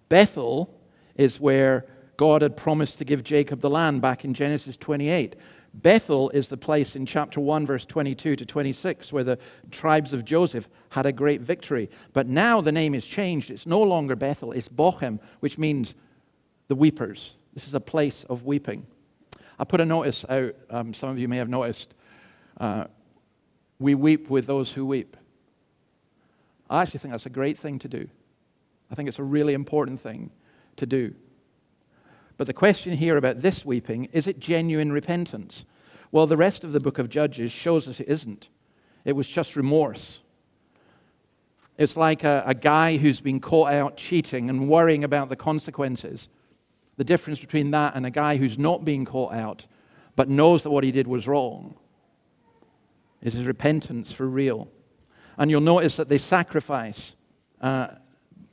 Bethel is where God had promised to give Jacob the land back in Genesis 28. Bethel is the place in chapter 1, verse 22 to 26, where the tribes of Joseph had a great victory. But now the name is changed. It's no longer Bethel, it's Bochim, which means the weepers. This is a place of weeping. I put a notice out, some of you may have noticed, we weep with those who weep. I actually think that's a great thing to do. I think it's a really important thing to do. But the question here about this weeping, is it genuine repentance? Well, the rest of the book of Judges shows us it isn't. It was just remorse. It's like a guy who's been caught out cheating and worrying about the consequences. The difference between that and a guy who's not being caught out but knows that what he did was wrong is his repentance for real. And you'll notice that they sacrifice.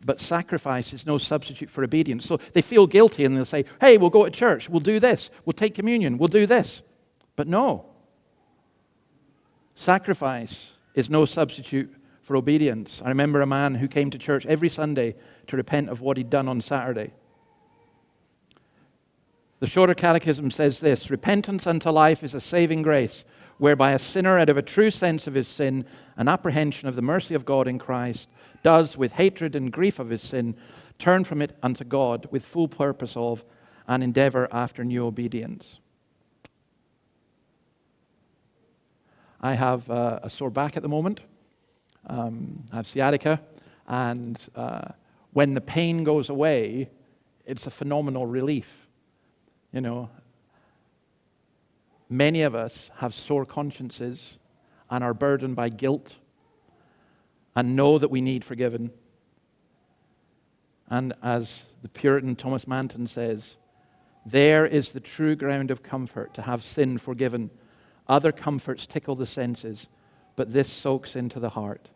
But sacrifice is no substitute for obedience. So they feel guilty and they'll say, hey, we'll go to church, we'll do this, we'll take communion, we'll do this. But no. Sacrifice is no substitute for obedience. I remember a man who came to church every Sunday to repent of what he'd done on Saturday. The Shorter Catechism says this: repentance unto life is a saving grace, whereby a sinner, out of a true sense of his sin and apprehension of the mercy of God in Christ, does, with hatred and grief of his sin, turn from it unto God with full purpose of and endeavor after new obedience. I have a sore back at the moment. I have sciatica, and when the pain goes away, it's a phenomenal relief. You know, many of us have sore consciences and are burdened by guilt and know that we need forgiven. And as the Puritan Thomas Manton says, there is the true ground of comfort, to have sin forgiven. Other comforts tickle the senses, but this soaks into the heart.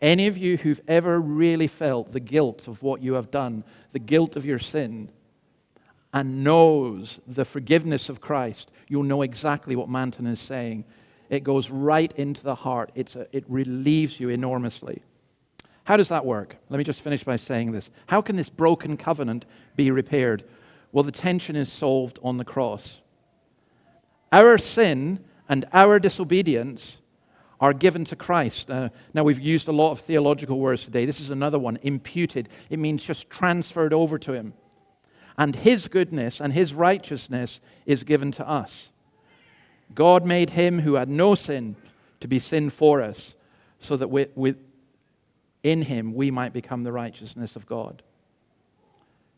Any of you who've ever really felt the guilt of what you have done, the guilt of your sin, and knows the forgiveness of Christ, you'll know exactly what Manton is saying. It goes right into the heart. It relieves you enormously. How does that work? Let me just finish by saying this. How can this broken covenant be repaired? Well, the tension is solved on the cross. Our sin and our disobedience are given to Christ. Now, we've used a lot of theological words today. This is another one, imputed. It means just transferred over to him. And his goodness and his righteousness is given to us. God made him who had no sin to be sin for us, so that in him we might become the righteousness of God.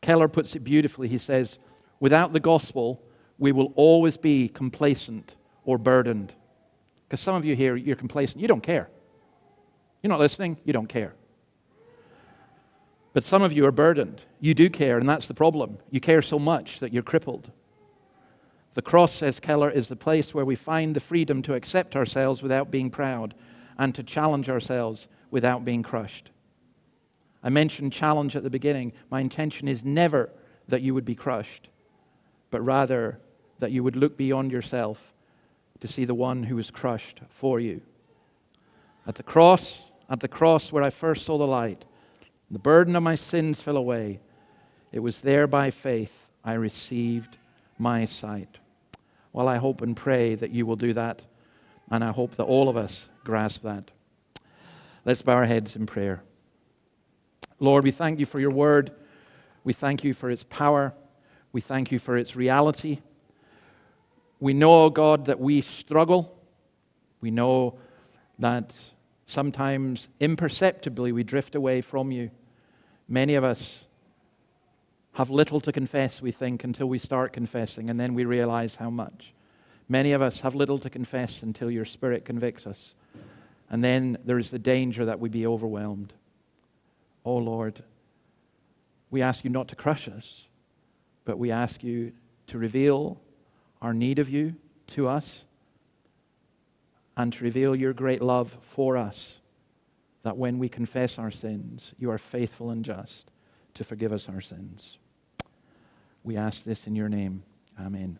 Keller puts it beautifully. He says, without the gospel, we will always be complacent or burdened. Because some of you here, you're complacent. You don't care. You're not listening. You don't care. But some of you are burdened. You do care, and that's the problem. You care so much that you're crippled. The cross, says Keller, is the place where we find the freedom to accept ourselves without being proud and to challenge ourselves without being crushed. I mentioned challenge at the beginning. My intention is never that you would be crushed, but rather that you would look beyond yourself to see the one who was crushed for you. At the cross where I first saw the light, the burden of my sins fell away. It was there by faith I received my sight. Well, I hope and pray that you will do that, and I hope that all of us grasp that. Let's bow our heads in prayer. Lord, we thank you for your word. We thank you for its power. We thank you for its reality. We know, God, that we struggle. We know that sometimes imperceptibly we drift away from you. Many of us have little to confess, we think, until we start confessing, and then we realize how much. Many of us have little to confess until your Spirit convicts us, and then there is the danger that we be overwhelmed. Oh Lord, we ask you not to crush us, but we ask you to reveal our need of you to us and to reveal your great love for us, that when we confess our sins, you are faithful and just to forgive us our sins. We ask this in your name. Amen.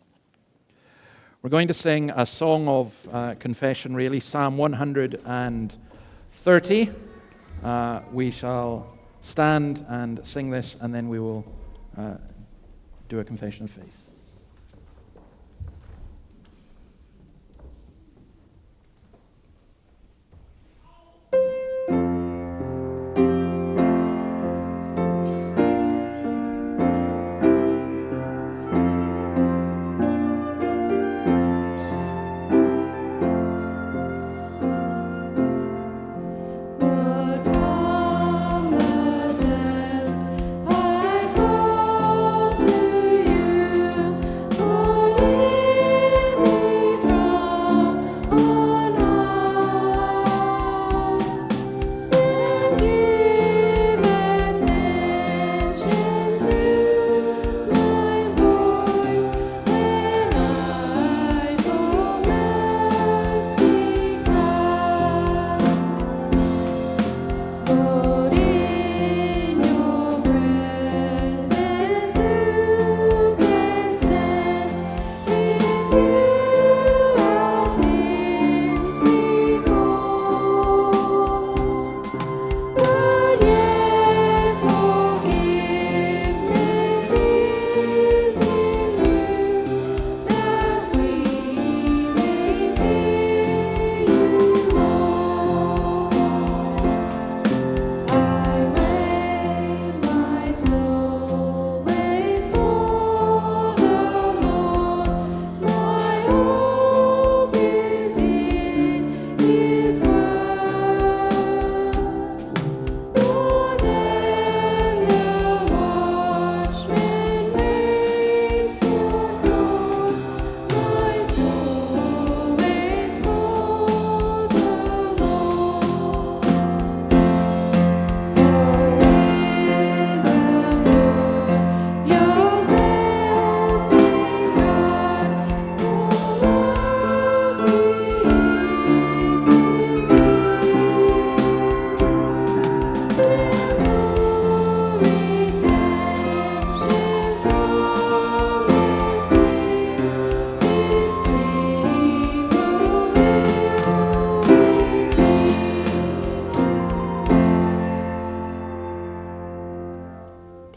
We're going to sing a song of confession, really, Psalm 130. We shall stand and sing this, and then we will do a confession of faith.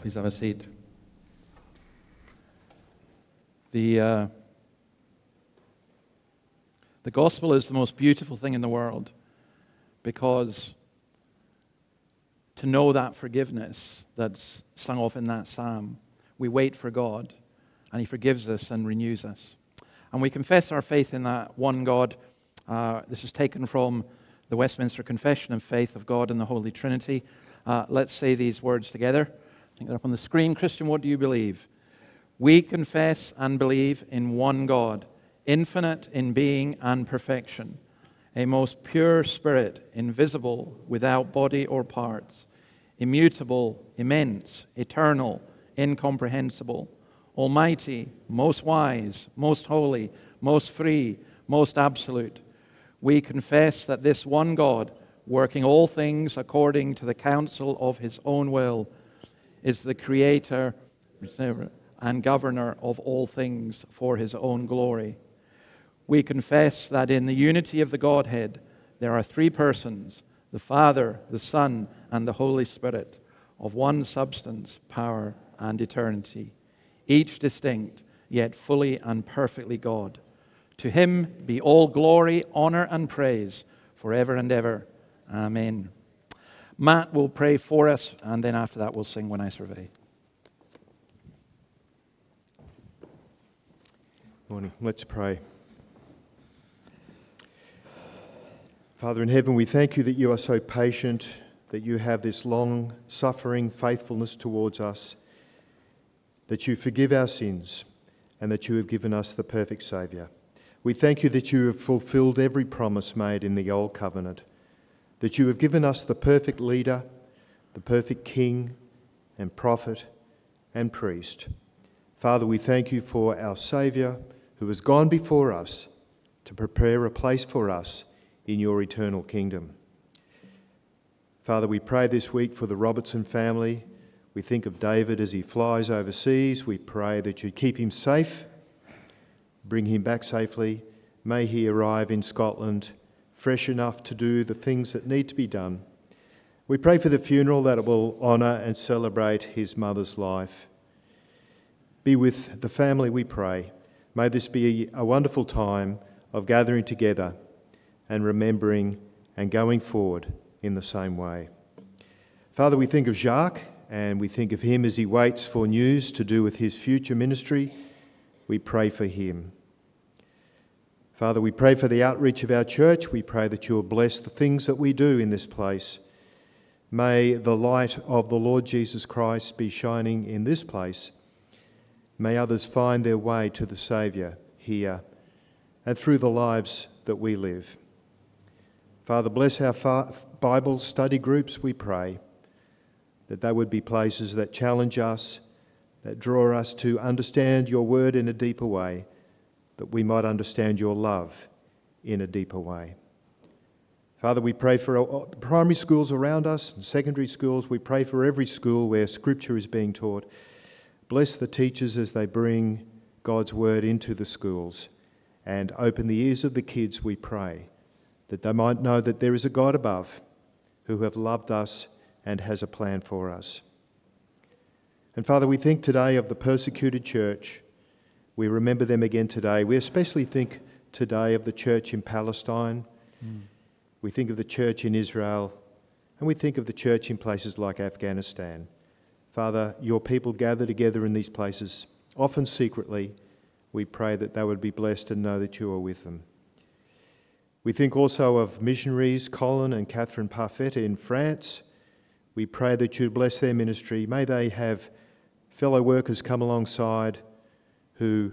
Please have a seat. The gospel is the most beautiful thing in the world, because to know that forgiveness that's sung off in that psalm, we wait for God, and He forgives us and renews us. And we confess our faith in that one God. This is taken from the Westminster Confession of Faith of God in the Holy Trinity. Let's say these words together. I think they're up on the screen. Christian, what do you believe? We confess and believe in one God, infinite in being and perfection, a most pure spirit, invisible, without body or parts, immutable, immense, eternal, incomprehensible, almighty, most wise, most holy, most free, most absolute. We confess that this one God, working all things according to the counsel of his own will, is the creator and governor of all things for his own glory. We confess that in the unity of the Godhead, there are three persons, the Father, the Son, and the Holy Spirit, of one substance, power, and eternity, each distinct, yet fully and perfectly God. To him be all glory, honor, and praise forever and ever. Amen. Matt will pray for us, and then after that we'll sing When I Survey. Morning. Let's pray. Father in heaven, we thank you that you are so patient, that you have this long-suffering faithfulness towards us, that you forgive our sins, and that you have given us the perfect Saviour. We thank you that you have fulfilled every promise made in the Old Covenant, that you have given us the perfect leader, the perfect king and prophet and priest. Father, we thank you for our Saviour who has gone before us to prepare a place for us in your eternal kingdom. Father, we pray this week for the Robertson family. We think of David as he flies overseas. We pray that you keep him safe, bring him back safely. May he arrive in Scotland fresh enough to do the things that need to be done. We pray for the funeral, that it will honour and celebrate his mother's life. Be with the family, we pray. May this be a wonderful time of gathering together and remembering and going forward in the same way. Father, we think of Jacques, and we think of him as he waits for news to do with his future ministry. We pray for him. Father, we pray for the outreach of our church. We pray that you will bless the things that we do in this place. May the light of the Lord Jesus Christ be shining in this place. May others find their way to the Saviour here and through the lives that we live. Father, bless our Bible study groups, we pray, that they would be places that challenge us, that draw us to understand your word in a deeper way, that we might understand your love in a deeper way. Father, we pray for primary schools around us and secondary schools. We pray for every school where Scripture is being taught. Bless the teachers as they bring God's word into the schools, and open the ears of the kids, we pray, that they might know that there is a God above who have loved us and has a plan for us. And Father, we think today of the persecuted church. We remember them again today. We especially think today of the church in Palestine. We think of the church in Israel, and we think of the church in places like Afghanistan. Father, your people gather together in these places, often secretly. We pray that they would be blessed and know that you are with them. We think also of missionaries Colin and Catherine Parfait in France. We pray that you bless their ministry. May they have fellow workers come alongside who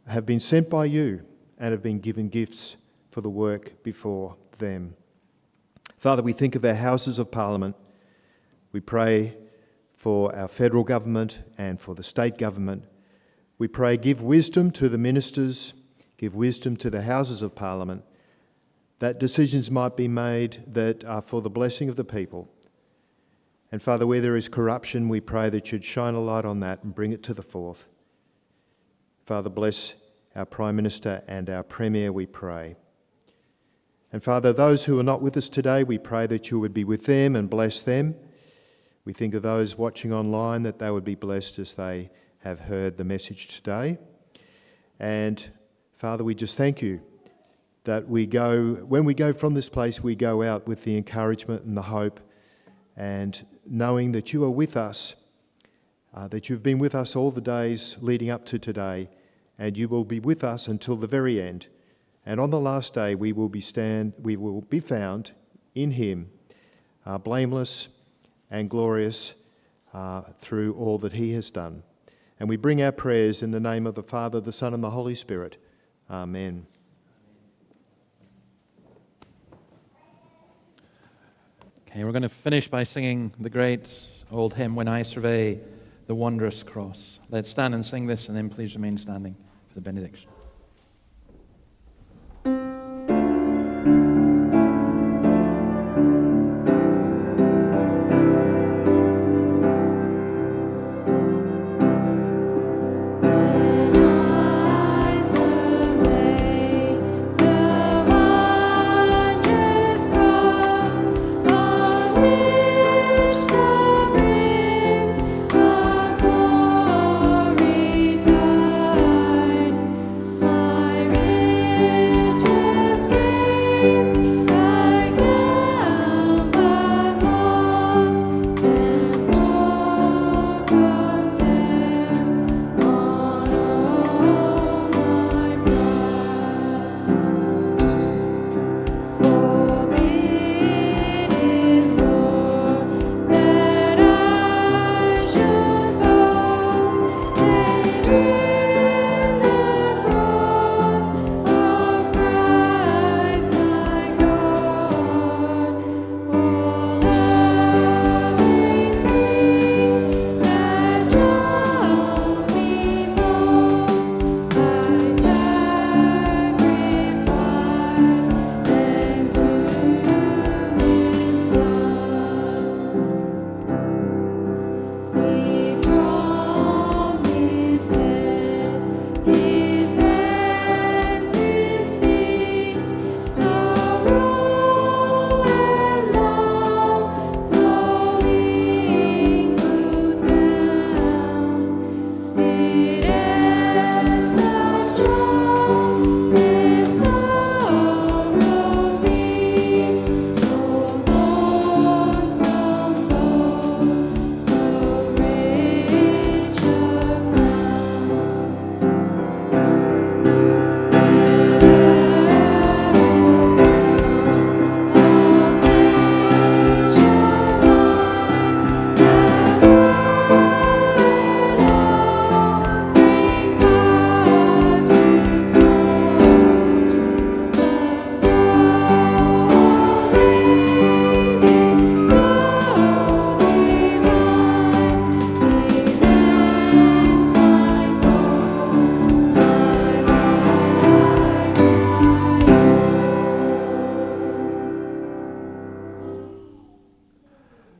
have been sent by you and have been given gifts for the work before them. Father, we think of our Houses of Parliament. We pray for our federal government and for the state government. We pray, give wisdom to the ministers, give wisdom to the Houses of Parliament, that decisions might be made that are for the blessing of the people. And Father, where there is corruption, we pray that you'd shine a light on that and bring it to the forth. Father, bless our Prime Minister and our Premier, we pray. And Father, those who are not with us today, we pray that you would be with them and bless them. We think of those watching online, that they would be blessed as they have heard the message today. And Father, we just thank you that when we go from this place, we go out with the encouragement and the hope, and knowing that you are with us, that you've been with us all the days leading up to today, and you will be with us until the very end. And on the last day, we will be found in him, blameless and glorious through all that he has done. And we bring our prayers in the name of the Father, the Son, and the Holy Spirit. Amen. Okay, we're going to finish by singing the great old hymn, When I Survey the Wondrous Cross. Let's stand and sing this, and then please remain standing for the benediction.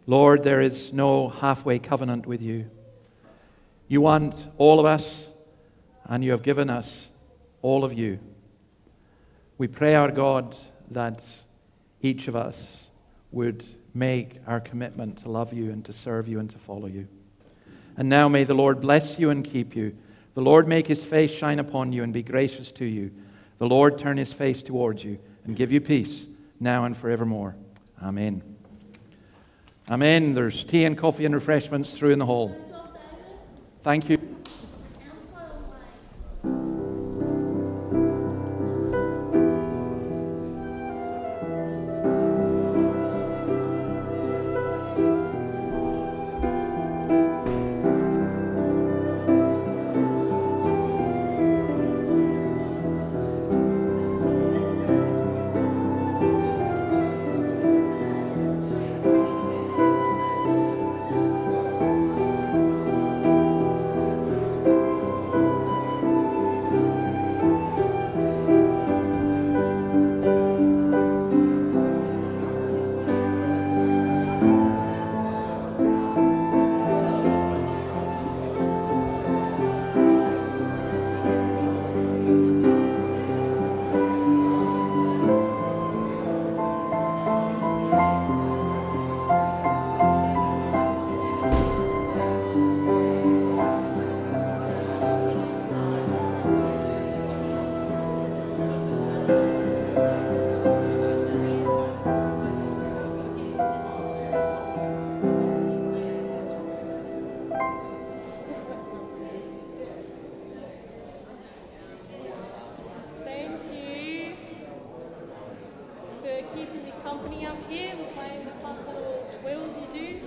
Lord, there is no halfway covenant with you. You want all of us, and you have given us all of you. We pray, our God, that each of us would make our commitment to love you and to serve you and to follow you. And now may the Lord bless you and keep you. The Lord make his face shine upon you and be gracious to you. The Lord turn his face towards you and give you peace now and forevermore. Amen. Amen. There's tea and coffee and refreshments through in the hall. Thank you. Thank you for keeping me company up here. We're playing the fun little twirls you do.